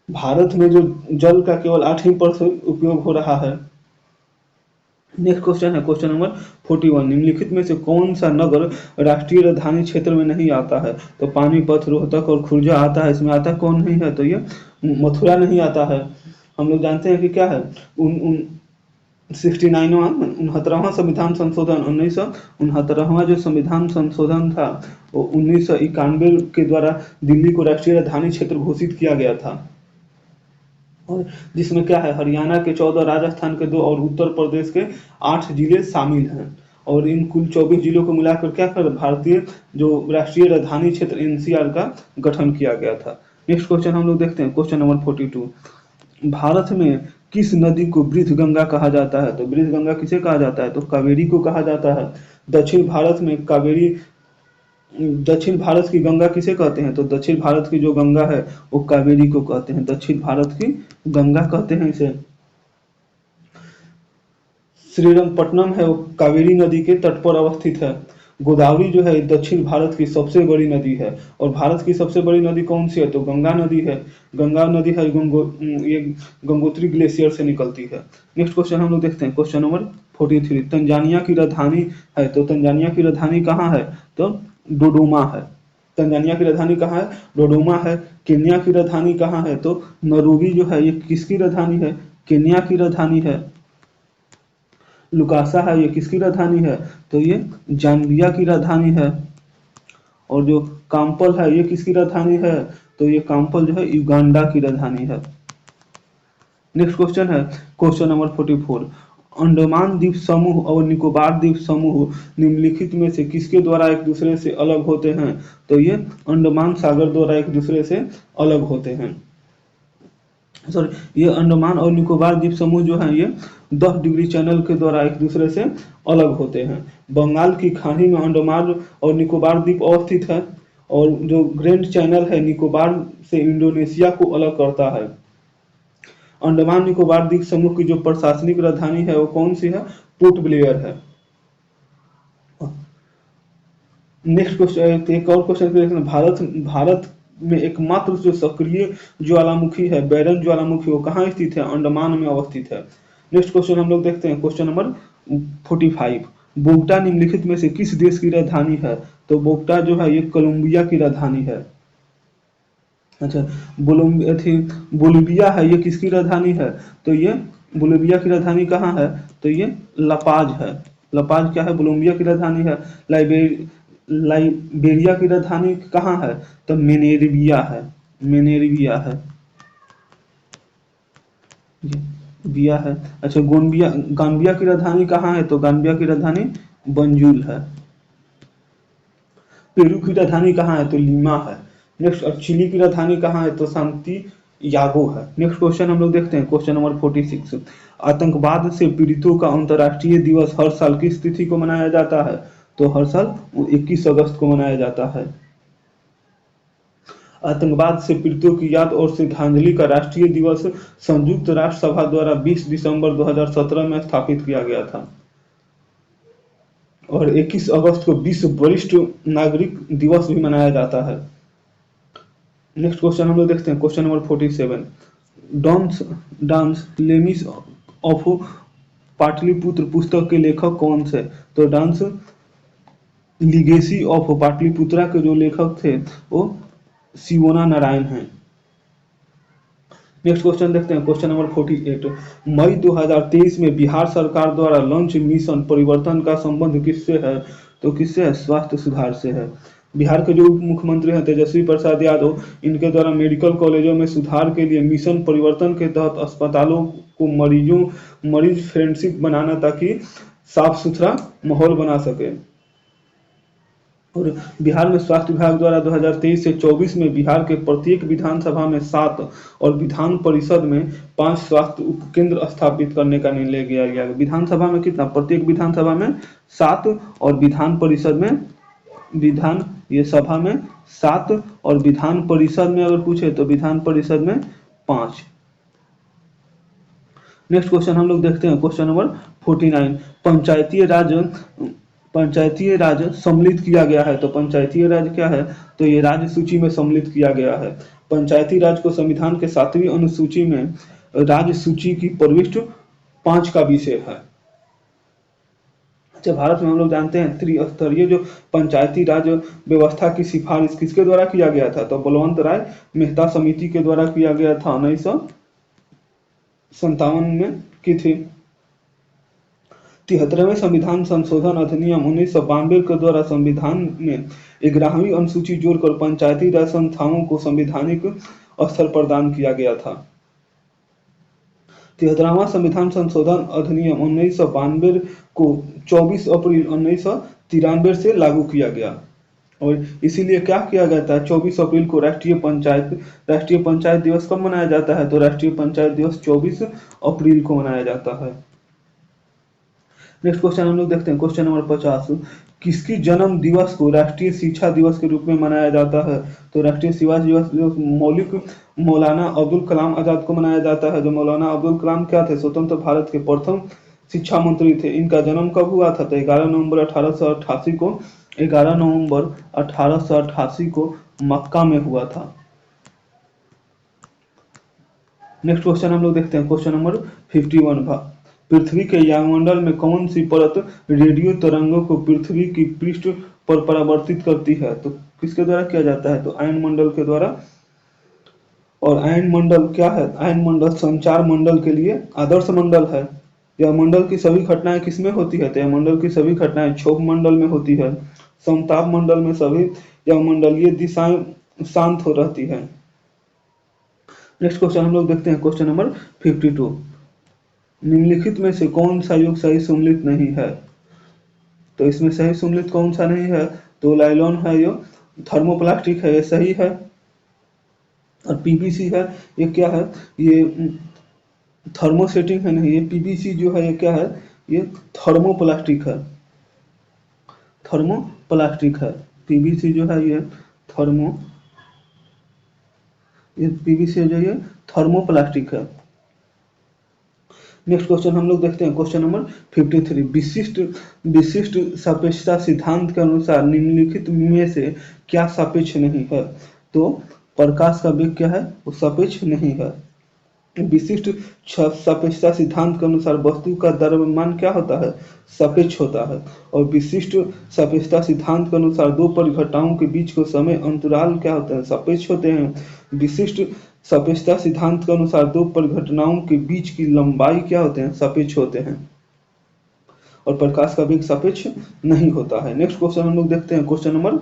भारत में जो जल का केवल 8% उपयोग हो रहा है। नेक्स्ट क्वेश्चन है, क्वेश्चन नंबर 41। निम्नलिखित में से कौन सा नगर राष्ट्रीय राजधानी क्षेत्र में नहीं आता है? तो पानीपत, रोहतक और खुर्जा आता है। इसमें आता कौन नहीं है? तो ये मथुरा नहीं आता है। हम लोग जानते हैं कि क्या है, 69वां संविधान संशोधन 1969वां जो संविधान संशोधन था वो 1991 के द्वारा दिल्ली को राष्ट्रीय राजधानी क्षेत्र घोषित किया गया था। और जिसमें क्या है, हरियाणा के 14, राजस्थान के 2 और उत्तर प्रदेश के 8 जिले शामिल हैं। और इन कुल 24 जिलों को मिलाकर क्या कर भारतीय जो राष्ट्रीय राजधानी क्षेत्र एनसीआर का गठन किया गया था। नेक्स्ट क्वेश्चन हम लोग देखते हैं, क्वेश्चन नंबर 42। भारत में किस नदी को वृद्ध गंगा कहा जाता है? तो वृद्ध गंगा किसे कहा जाता है? तो कावेरी को कहा जाता है। दक्षिण भारत की गंगा किसे कहते हैं? तो दक्षिण भारत की जो गंगा है वो कावेरी को कहते हैं। दक्षिण भारत की गंगा कहते हैं इसे। श्रीरंगपट्टनम है वो कावेरी नदी के तट पर अवस्थित है। गोदावरी जो है दक्षिण भारत की सबसे बड़ी नदी है। और भारत की सबसे बड़ी नदी कौन सी है? तो गंगा नदी है। गंगा नदी है ये गंगोत्री ग्लेशियर से निकलती है। नेक्स्ट क्वेश्चन हम लोग देखते हैं, क्वेश्चन नंबर 43। तंजानिया की राजधानी है, तो तंजानिया की राजधानी कहाँ है? तो डोडोमा है। तंजानिया की राजधानी कहाँ है? डोडोमा है। केन्या की राजधानी कहाँ है? तो नैरोबी जो है ये किसकी राजधानी है? केन्या की राजधानी है। लुकासा है ये किसकी राजधानी है? तो ये जाम्बिया की राजधानी है। और जो काम्पल है ये किसकी राजधानी है? तो ये काम्पल जो है युगांडा की राजधानी है। नेक्स्ट क्वेश्चन है, क्वेश्चन नंबर 44। अंडमान द्वीप समूह और निकोबार द्वीप समूह निम्नलिखित में से किसके द्वारा एक दूसरे से अलग होते हैं? तो ये अंडमान सागर द्वारा एक दूसरे से अलग होते हैं। ये अंडमान और निकोबार द्वीप समूह जो है ये 10 डिग्री चैनल के द्वारा एक दूसरे से अलग होते हैं। बंगाल की खाड़ी में अंडमान और निकोबार द्वीप अवस्थित है। और जो ग्रैंड चैनल है निकोबार से इंडोनेशिया को अलग करता है। अंडमान निकोबार द्वीप समूह की जो प्रशासनिक राजधानी है वो कौन सी है? पोर्ट ब्लेयर है। नेक्स्ट क्वेश्चन, एक और क्वेश्चन, भारत में एकमात्र जो सक्रिय ज्वालामुखी है बैरन ज्वालामुखी वो कहाँ स्थित है? अंडमान में अवस्थित है। नेक्स्ट क्वेश्चन हम लोग देखते हैं, क्वेश्चन नंबर 45। बोगटा निम्नलिखित में से किस देश की राजधानी है? तो बोगटा जो है ये कोलंबिया की राजधानी है। अच्छा, बोलिविया है ये किसकी राजधानी है? तो ये बोलिविया की राजधानी कहाँ है? तो ये लपाज है। लपाज क्या है? बोलिविया की राजधानी है। लाइबेरिया की राजधानी कहाँ है? तो मिनेरविया है। मिनेरविया है, बिया है। अच्छा, गाम्बिया की राजधानी कहाँ है? तो गाम्बिया की राजधानी बंजुल है। पेरू की राजधानी कहाँ है? तो लीमा है। नेक्स्ट, और चिली की राजधानी कहाँ है? तो शांति यागो है। नेक्स्ट क्वेश्चन हम लोग देखते हैं, क्वेश्चन नंबर 46। आतंकवाद से पीड़ितों का अंतर्राष्ट्रीय दिवस हर साल किस तिथि को मनाया जाता है? तो हर साल 21 अगस्त को मनाया जाता है। आतंकवाद से पीड़ितों की याद और श्रद्धांजलि का राष्ट्रीय दिवस संयुक्त राष्ट्र सभा द्वारा 20 दिसंबर 2017 में स्थापित किया गया था। और 21 अगस्त को विश्व वरिष्ठ नागरिक दिवस भी मनाया जाता है। नेक्स्ट क्वेश्चन हम लोग देखते हैं, question number 47। Dance dance Lami's of Pataliputra पुस्तक के लेखक कौन से? तो डांस लिगेसी ऑफ पाटलिपुत्रा के जो लेखक थे वो सिवोना नारायण हैं। नेक्स्ट क्वेश्चन देखते हैं, क्वेश्चन नंबर 48। मई 2023 में बिहार सरकार द्वारा लॉन्च मिशन परिवर्तन का संबंध किससे है? तो किससे है? स्वास्थ्य सुधार से है। बिहार के जो उप मुख्यमंत्री हैं तेजस्वी प्रसाद यादव, इनके द्वारा मेडिकल कॉलेजों में सुधार के लिए मिशन परिवर्तन के तहत अस्पतालों को मरीज फ्रेंडशिप बनाना, ताकि साफ सुथरा माहौल बना सके। और बिहार में स्वास्थ्य विभाग द्वारा 2023 से 24 में बिहार के प्रत्येक विधानसभा में 7 और विधान परिषद में 5 स्वास्थ्य उपकेंद्र स्थापित करने का निर्णय लिया गया। विधानसभा में कितना? प्रत्येक विधानसभा में 7 और विधान परिषद में ये सभा में 7 और विधान परिषद में अगर पूछे तो विधान परिषद में 5। नेक्स्ट क्वेश्चन हम लोग देखते हैं, क्वेश्चन नंबर 49। पंचायतीय राज सम्मिलित किया गया है। तो पंचायतीय राज क्या है? तो ये राज्य सूची में सम्मिलित किया गया है। पंचायती राज को संविधान के 7वीं अनुसूची में राज्य सूची की प्रविष्ट 5 का विषय है। अच्छा, भारत में हम लोग जानते हैं त्रिस्तरीय जो पंचायती राज व्यवस्था की सिफारिश किसके द्वारा किया गया था? तो बलवंत राय मेहता समिति के द्वारा किया गया था, 1957 में की थी। 73वें संविधान संशोधन अधिनियम 1992 के द्वारा संविधान में 11वीं अनुसूची जोड़कर पंचायती राज संस्थाओं को संवैधानिक स्तर प्रदान किया गया था। 73वां संविधान संशोधन अधिनियम 1992 को 24 अप्रैल 1993 से लागू किया गया। और इसीलिए क्या किया गया था? 24 अप्रैल को राष्ट्रीय पंचायत दिवस कब मनाया जाता है? तो राष्ट्रीय पंचायत दिवस 24 अप्रैल को मनाया जाता है। नेक्स्ट क्वेश्चन हम लोग देखते हैं, क्वेश्चन नंबर 50। किसकी जन्म दिवस को राष्ट्रीय शिक्षा दिवस के रूप में मनाया जाता है? तो राष्ट्रीय शिक्षा दिवस मौलाना अब्दुल कलाम आजाद को मनाया जाता है। जो मौलाना अब्दुल कलाम क्या थे? स्वतंत्र भारत के प्रथम शिक्षा मंत्री थे। इनका जन्म कब हुआ था? तो 11 नवंबर 1888 को मक्का में हुआ था। नेक्स्ट क्वेश्चन हम लोग देखते हैं, क्वेश्चन नंबर 51। पृथ्वी के वायुमंडल में कौन सी परत रेडियो तरंगों को पृथ्वी की पृष्ठ पर परावर्तित करती है? तो किसके द्वारा किया जाता है? तो आयन मंडल के द्वारा। और आयन मंडल क्या है? आयन मंडल संचार मंडल के लिए आदर्श मंडल है। यह मंडल की सभी घटनाएं किसमें होती है? तो यह मंडल की सभी घटनाएं क्षोभ मंडल में होती है। समताप मंडल में सभी यह मंडलीय दिशाएं शांत हो रहती है। नेक्स्ट क्वेश्चन हम लोग देखते हैं, क्वेश्चन नंबर 52। निम्नलिखित में से कौन सा युग सही सम्मिलित नहीं है? तो इसमें सही सम्मिलित कौन सा नहीं है? तो लाइलॉन है, ये थर्मोप्लास्टिक है, ये सही है। और पीवीसी है, ये क्या है? ये थर्मोसेटिंग है नहीं। ये पीवीसी जो है ये क्या है? ये थर्मोप्लास्टिक है। थर्मोप्लास्टिक है पीवीसी जो है, ये पीवीसी जो ये थर्मोप्लास्टिक है। नेक्स्ट क्वेश्चन हम लोग देखते हैं, क्वेश्चन नंबर 53। विशिष्ट सापेक्षता सिद्धांत के अनुसार निम्नलिखित में से क्या सापेक्ष नहीं है? तो प्रकाश का वेग क्या है? वो सापेक्ष नहीं है। विशिष्ट सापेक्षता सिद्धांत के अनुसार वस्तु का द्रव्यमान क्या होता है? सापेक्ष होता है। और विशिष्ट सापेक्षता सिद्धांत के अनुसार दो परिघटनाओं के बीच का समय अंतराल क्या होता है? सापेक्ष होते हैं। विशिष्ट सापेक्षता सिद्धांत के अनुसार दो परिघटनाओं के बीच की लंबाई क्या होते हैं? सापेक्ष होते हैं। और प्रकाश का वेग सापेक्ष नहीं होता है। नेक्स्ट क्वेश्चन हम लोग देखते हैं, क्वेश्चन नंबर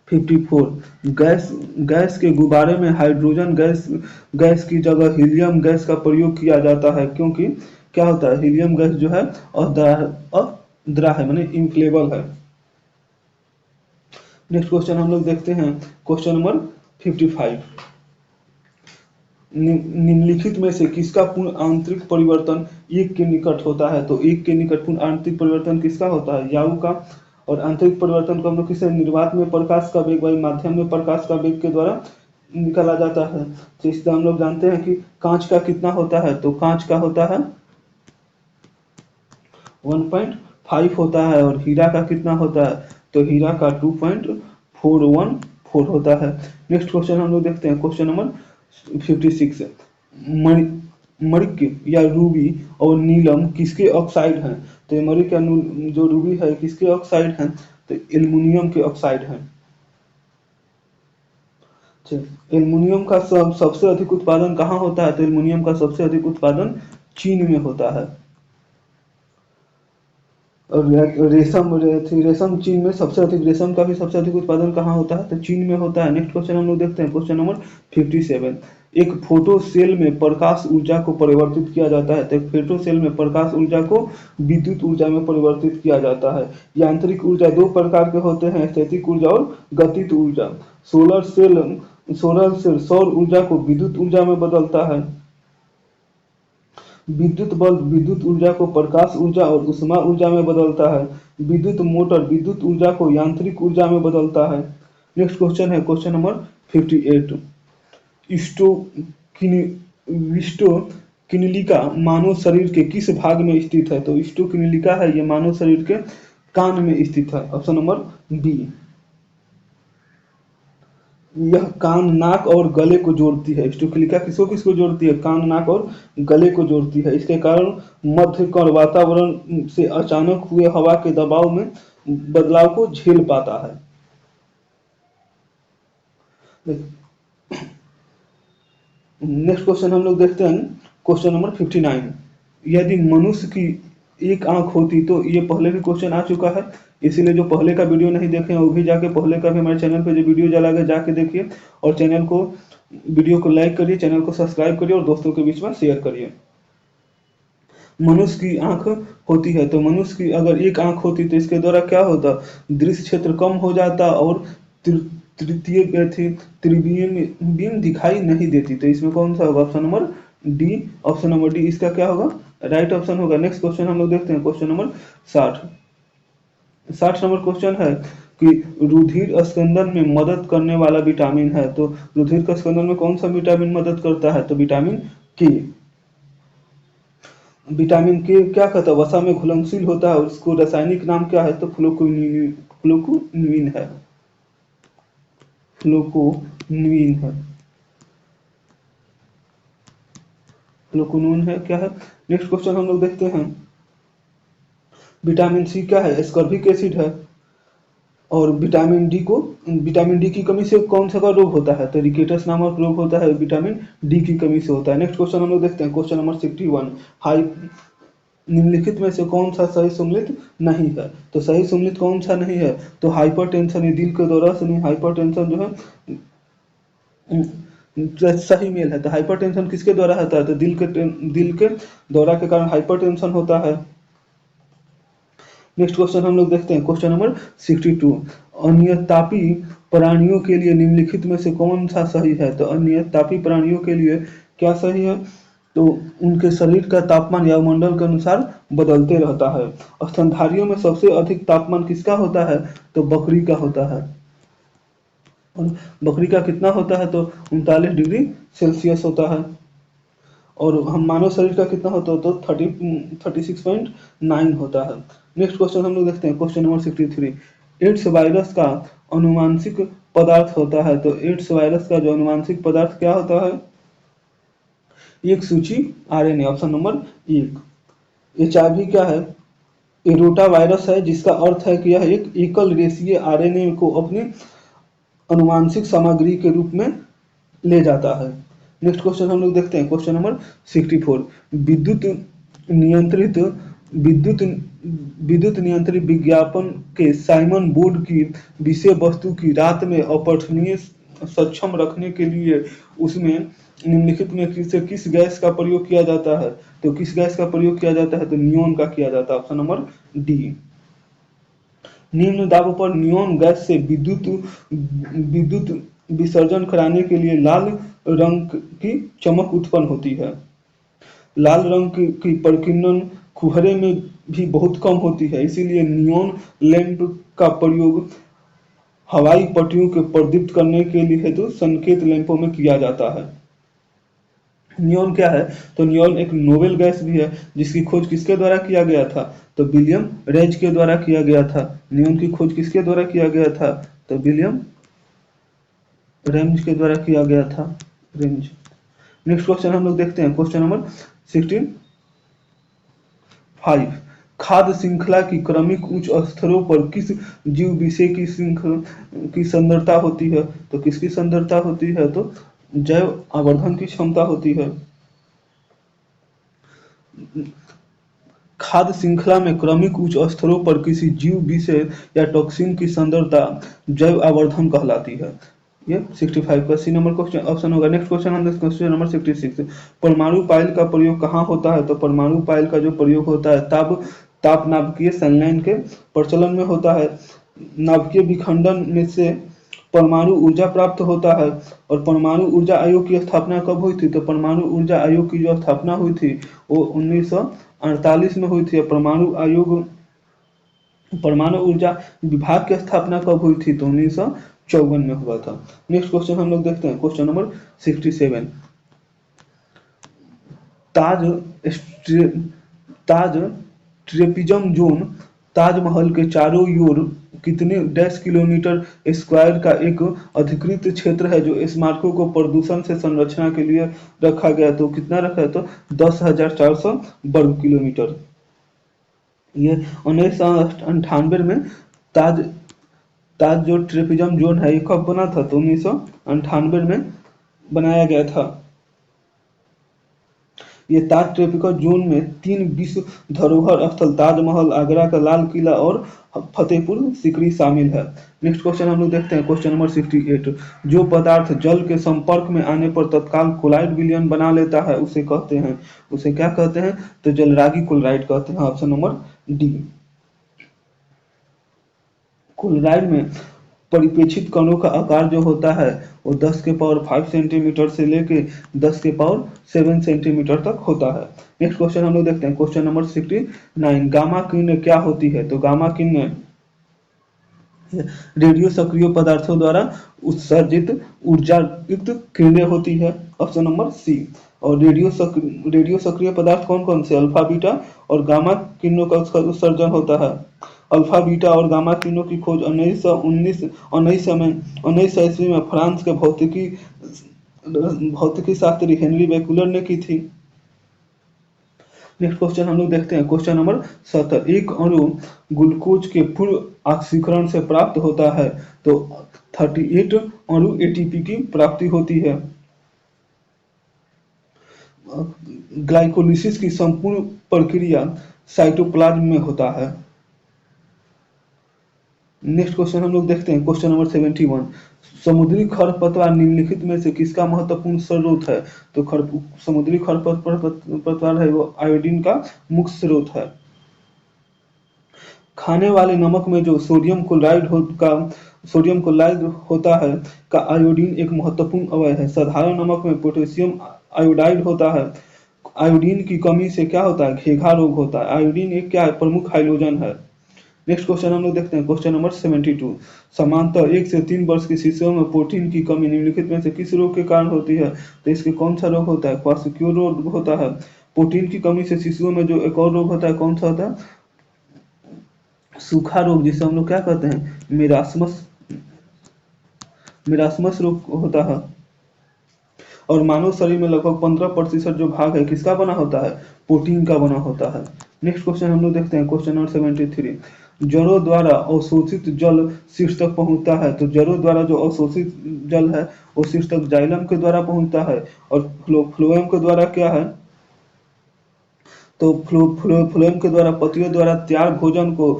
54। गैस के गुब्बारे में हाइड्रोजन गैस की जगह हीलियम गैस का प्रयोग किया जाता है, क्योंकि क्या होता है? हीलियम गैस जो है अद्रा है, माने इनफ्लेमेबल है। नेक्स्ट क्वेश्चन हम लोग देखते हैं, क्वेश्चन नंबर 55। निम्नलिखित में से किसका पूर्ण आंतरिक परिवर्तन 1 के निकट होता है? तो 1 के निकट पूर्ण आंतरिक परिवर्तन किसका होता है? याहू का। और आंतरिक परिवर्तन को हम लोग किससे? निर्वात में प्रकाश का वेग, वायु माध्यम में प्रकाश का वेग के द्वारा निकाला जाता है। तो इससे हम लोग जानते हैं कि कांच का कितना होता है? तो कांच का होता है 1.5 होता है। और हीरा का कितना होता है? तो हीरा का 2.414 4 होता है। नेक्स्ट क्वेश्चन हम लोग देखते हैं, क्वेश्चन नंबर 56। मणिक या रूबी और नीलम किसके ऑक्साइड हैं? तो ये मणिक या जो रूबी है किसके ऑक्साइड हैं? तो एल्युमिनियम के ऑक्साइड हैं। एल्युमिनियम का सबसे अधिक उत्पादन कहाँ होता है? तो एल्युमिनियम का सबसे अधिक उत्पादन चीन में होता है। और रेशम चीन में सबसे अधिक, रेशम का भी सबसे अधिक उत्पादन कहाँ होता है? तो चीन में होता है। नेक्स्ट क्वेश्चन हम लोग देखते हैं, क्वेश्चन नंबर 57। एक फोटो सेल में प्रकाश ऊर्जा को परिवर्तित किया जाता है। तो एक फोटो सेल में प्रकाश ऊर्जा को विद्युत ऊर्जा में परिवर्तित किया जाता है। यांत्रिक ऊर्जा दो प्रकार के होते हैं, स्थैतिक ऊर्जा और गतिज ऊर्जा। सोलर सेल सौर ऊर्जा को विद्युत ऊर्जा में बदलता है। विद्युत बल्ब विद्युत ऊर्जा को प्रकाश ऊर्जा और ऊष्मा ऊर्जा में बदलता है। विद्युत मोटर विद्युत ऊर्जा को यांत्रिक ऊर्जा में बदलता है। नेक्स्ट क्वेश्चन है क्वेश्चन नंबर 58। विस्टोकिनिलिका मानव शरीर के किस भाग में स्थित है? तो विस्टोकिनिलिका है ये मानव शरीर के कान में स्थित है। Option number B. यह कान, नाक और गले को जोड़ती है। स्टोकिलिका किसको किसको जोड़ती है? कान, नाक और गले को जोड़ती है। इसके कारण मध्य कण वातावरण से अचानक हुए हवा के दबाव में बदलाव को झेल पाता है। नेक्स्ट क्वेश्चन हम लोग देखते हैं, क्वेश्चन नंबर 59। यदि मनुष्य की एक आंख होती, तो ये पहले भी क्वेश्चन आ चुका है, इसीलिए जो पहले का वीडियो नहीं देखे हैं वो भी जाके पहले का भी हमारे चैनल पे जो वीडियो चला गया जाके देखिए, और चैनल को, वीडियो को लाइक करिए, चैनल को सब्सक्राइब करिए और दोस्तों के बीच में शेयर करिए। मनुष्य की आंख होती है, तो मनुष्य की अगर एक आंख होती तो इसके द्वारा क्या होता? दृश्य क्षेत्र कम हो जाता और तृतीय त्रिविम दिखाई नहीं देती। तो इसमें कौन सा होगा? Option number D. Option number D इसका क्या होगा? राइट ऑप्शन होगा। नेक्स्ट क्वेश्चन हम लोग देखते हैं, क्वेश्चन नंबर 60 नंबर क्वेश्चन है कि रुधिर स्कंदन में मदद करने वाला विटामिन है। तो रुधिर का स्कंदन में कौन सा विटामिन मदद करता है? तो विटामिन के। विटामिन के क्या कहता है? वसा में घुलनशील होता है और इसको रासायनिक नाम क्या है? तो फ्लोकोनिन है। फ्लोकोनिन है। फ्लोकोनिन है क्या है? नेक्स्ट क्वेश्चन हम लोग देखते हैं, विटामिन सी क्या है? एस्कॉर्बिक एसिड है। और विटामिन डी की कमी से कौन सा का रोग होता है? तो रिकेटस नामक रोग होता है, विटामिन डी की कमी से होता है। नेक्स्ट क्वेश्चन हम लोग देखते हैं, क्वेश्चन नंबर 61। हाई निम्नलिखित में से कौन सा सही सम्मिलित नहीं है? तो सही सम्मिलित कौन सा नहीं है? तो हाइपरटेंशन, ये दिल के दौरा से नहीं, हाइपरटेंशन जो है सही मेल है। तो हाइपरटेंशन किसके द्वारा होता है? तो दिल के दौरा के कारण हाइपरटेंशन होता है। नेक्स्ट क्वेश्चन हम लोग देखते हैं, क्वेश्चन नंबर 62। अनियतापी प्राणियों के लिए निम्नलिखित में से कौन सा सही है? तो अनियतापी प्राणियों के लिए क्या सही है? तो उनके शरीर का तापमान वायुमंडल के अनुसार बदलते रहता है। स्तनधारियों में सबसे अधिक तापमान किसका होता है? तो बकरी का होता है। और बकरी का कितना होता है? तो 39 डिग्री सेल्सियस होता है। और हम मानव शरीर का कितना होता है? तो 36.9 होता है। नेक्स्ट क्वेश्चन हम लोग देखते हैं, क्वेश्चन नंबर 63। एड्स वायरस का अनुवांशिक पदार्थ होता है। तो एड्स वायरस का जो अनुवांशिक पदार्थ क्या होता है? एक सूची आरएनए। Option number 1। एचआईवी क्या है? ये रोटा वायरस है, जिसका अर्थ है कि यह एक एकल रेशीय आरएनए को अपनी अनुवांशिक सामग्री के रूप में ले जाता है। नेक्स्ट क्वेश्चन हम लोग देखते हैं, क्वेश्चन नंबर 64। विद्युत विद्युत विद्युत नियंत्रित विज्ञापन के साइमन बोर्ड की विषय वस्तु की रात में अपठनीय सक्षम रखने के लिए उसमें निम्नलिखित में से किस गैस का प्रयोग किया जाता है? तो किस गैस का प्रयोग किया जाता है? तो नियोन का किया जाता है। Option number D. निम्न दाब पर नियोन गैस से विद्युत विसर्जन कराने के लिए लाल रंग की चमक उत्पन्न होती है। लाल रंग की प्रकीर्णन कुहरे में भी बहुत कम होती है, इसीलिए नियोन लैंप का प्रयोग हवाई पट्टियों को प्रदीप्त करने के लिए हेतु संकेत लैंपों में किया जाता है। नियोन क्या है? तो नियोन एक नोबेल गैस भी है, जिसकी खोज किसके द्वारा किया गया था? तो विलियम रेज के द्वारा किया गया था। नियोन की खोज किसके द्वारा किया गया था? तो विलियम रेंज के द्वारा किया गया था। रेंज। नेक्स्ट क्वेश्चन हम लोग देखते हैं, क्वेश्चन नंबर 65। खाद्य श्रृंखला की क्रमिक उच्च स्तरों पर किस जीव विषय की श्रृंखला की सांद्रता होती है? तो किसकी सांद्रता होती है? तो जैव आवर्धन की क्षमता होती है। खाद्य श्रृंखला में क्रमिक उच्च स्तरों पर किसी जीव विषय या टॉक्सिन की सांद्रता जैव आवर्धन कहलाती है। ये 65 का सी नंबर क्वेश्चन ऑप्शन होगा। नेक्स्ट क्वेश्चन हम क्वेश्चन नंबर 66। परमाणु पाइल का प्रयोग कहाँ होता है? तो परमाणु पाइल का जो प्रयोग होता है ताप नाभिकीय संलयन के प्रचलन में होता है। नाभिकीय विखंडन में से परमाणु ऊर्जा प्राप्त होता है। और परमाणु ऊर्जा आयोग की स्थापना कब हुई थी? तो परमाणु ऊर्जा आयोग की जो स्थापना हुई थी वो 1948 में हुई थी। परमाणु ऊर्जा विभाग की स्थापना कब हुई थी? तो 1954 में हुआ था। नेक्स्ट क्वेश्चन हम लोग देखते हैं, क्वेश्चन नंबर 67। ताज ताज ट्रेपिजम जोन ताजमहल के चारों ओर कितने डैश किलोमीटर स्क्वायर का एक अधिकृत क्षेत्र है जो स्मारकों को प्रदूषण से संरक्षण के लिए रखा गया? तो कितना रखा है? तो 10,400 वर्ग किलोमीटर। ये 1998 में ताज ताज जो ट्रेपिजम जोन है ये कब बना था? तो 1998 में बनाया गया था। ये ताज ट्रॉपिकल जोन में 3 विश्व धरोहर स्थल ताजमहल, आगरा का लाल किला और फतेहपुर सीकरी शामिल है। नेक्स्ट क्वेश्चन हम लोग देखते हैं, क्वेश्चन नंबर 68। जो पदार्थ जल के संपर्क में आने पर तत्काल क्लोराइड विलयन बना लेता है उसे कहते हैं, उसे क्या कहते हैं? तो जलरागी क्लोराइड कहते हैं। Option number D. क्लोराइड में परिप्रेक्षित कणों का आकार जो होता है वो 10 के पावर 5 सेंटीमीटर से लेके 10 के पावर 7 सेंटीमीटर तक होता है। नेक्स्ट क्वेश्चन हम लोग देखते हैं, क्वेश्चन नंबर 69। गामा किरण क्या होती है? तो गामा किरण रेडियो सक्रिय पदार्थों द्वारा उत्सर्जित ऊर्जा युक्त किरणें होती है। Option number C. और रेडियो सक्रिय पदार्थ कौन कौन से? अल्फा बीटा और गामा किरणों का उत्सर्जन होता है। अल्फा बीटा और गामा किरणों की खोज 1900 ईस्वी में फ्रांस के भौतिकी शास्त्री हेनरी बेकुलर ने की थी। नेक्स्ट क्वेश्चन हम लोग देखते हैं, क्वेश्चन नंबर 70। एक अणु ग्लूकोज के पूर्व ऑक्सीकरण से प्राप्त होता है तो 38 अणु एटीपी की प्राप्ति होती है। ग्लाइकोलिसिस की संपूर्ण प्रक्रिया साइटोप्लाज्म में होता है। नेक्स्ट क्वेश्चन हम लोग देखते हैं, क्वेश्चन नंबर 71। समुद्री खरपतवार निम्नलिखित में से किसका महत्वपूर्ण स्रोत है? तो समुद्री खरपतवार है वो आयोडीन का मुख्य स्रोत है। खाने वाले नमक में जो सोडियम क्लोराइड होता है का आयोडीन एक महत्वपूर्ण अवयव है। साधारण नमक में पोटेशियम आयोडाइड होता है। आयोडीन की कमी से क्या होता है? घेघा रोग होता है। आयोडीन एक क्या है? प्रमुख हाइड्रोजन है। नेक्स्ट क्वेश्चन हम लोग देखते हैं, क्वेश्चन नंबर 72। समांतर 1 से 3 वर्ष की शिशुओं में प्रोटीन की कमी निम्नलिखित में से किस रोग के कारण होती है? तो इसके कौन सा रोग होता है? क्वार्सिक्योर रोग होता है। प्रोटीन की कमी से शिशुओं में जो एक और रोग होता है कौन सा होता है? सूखा रोग, जिसे हम लोग क्या कहते हैं? मिरासमस रोग होता है। और मानव शरीर में लगभग 15% जो भाग है किसका बना होता है? प्रोटीन का बना होता है। नेक्स्ट क्वेश्चन हम लोग देखते हैं, क्वेश्चन नंबर 73। जड़ों द्वारा अवशोषित जल शीर्ष तक पहुंचता है तो जड़ों द्वारा जो अवशोषित जल है वो शीर्ष तक जाइलम के द्वारा पहुंचता है। और फ्लोएम के द्वारा क्या है? तो फ्लोएम के द्वारा पत्तियों द्वारा तैयार भोजन को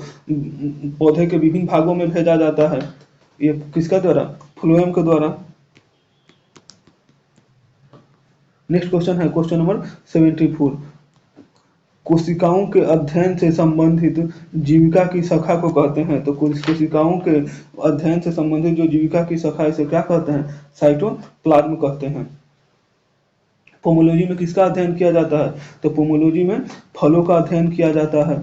पौधे के विभिन्न भागों में भेजा जाता है। ये किसका द्वारा? फ्लोएम के द्वारा। नेक्स्ट क्वेश्चन है क्वेश्चन नंबर 74। कोशिकाओं के अध्ययन से संबंधित जीविका की शाखा को कहते हैं। तो कोशिकाओं के अध्ययन से संबंधित जो जीविका की शाखा है इसे क्या कहते हैं? साइटोप्लाज्म कहते हैं। पोमोलॉजी में किसका अध्ययन किया जाता है? तो पोमोलॉजी में फलों का अध्ययन किया जाता है।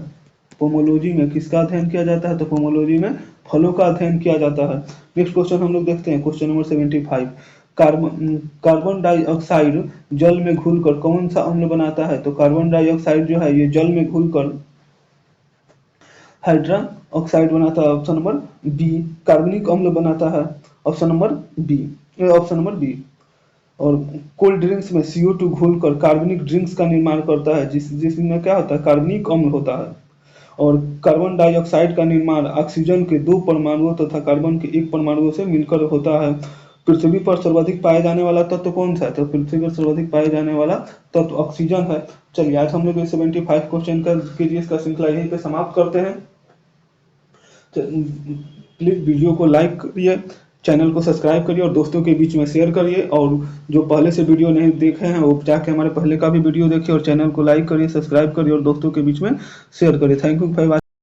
पोमोलॉजी में किसका अध्ययन किया जाता है? तो पोमोलॉजी में फलों का अध्ययन किया जाता है। नेक्स्ट क्वेश्चन हम लोग देखते हैं, क्वेश्चन नंबर 75। कार्बन डाइऑक्साइड जल में घुलकर कौन सा अम्ल बनाता है? तो कार्बन डाइऑक्साइड जो है ये जल में घुलकर हाइड्रा ऑक्साइड बनाता है। Option number B. कार्बनिक अम्ल बनाता है। Option number B. Option number B. और कोल्ड ड्रिंक्स में CO2 घोलकर कार्बनिक ड्रिंक्स का निर्माण करता है, जिसमें क्या होता है, कार्बनिक अम्ल होता है। और कार्बन डाइऑक्साइड का निर्माण ऑक्सीजन के 2 परमाणुओं तथा कार्बन के 1 परमाणुओं से मिलकर होता है। पृथ्वी पर सर्वाधिक पाया जाने वाला तत्व कौन सा है? तो पृथ्वी पर सर्वाधिक पाया जाने वाला तत्व ऑक्सीजन है। चलिए आज हम लोग 75 क्वेश्चन का KGS का श्रृंखला यहीं पे समाप्त करते हैं। प्लीज वीडियो को लाइक करिए, चैनल को सब्सक्राइब करिए और दोस्तों के बीच में शेयर करिए। और जो पहले से वीडियो नहीं देखे हैं वो जाके हमारे पहले का भी वीडियो देखिए और चैनल को लाइक करिए, सब्सक्राइब करिए और दोस्तों के बीच में शेयर करिए। Thank you for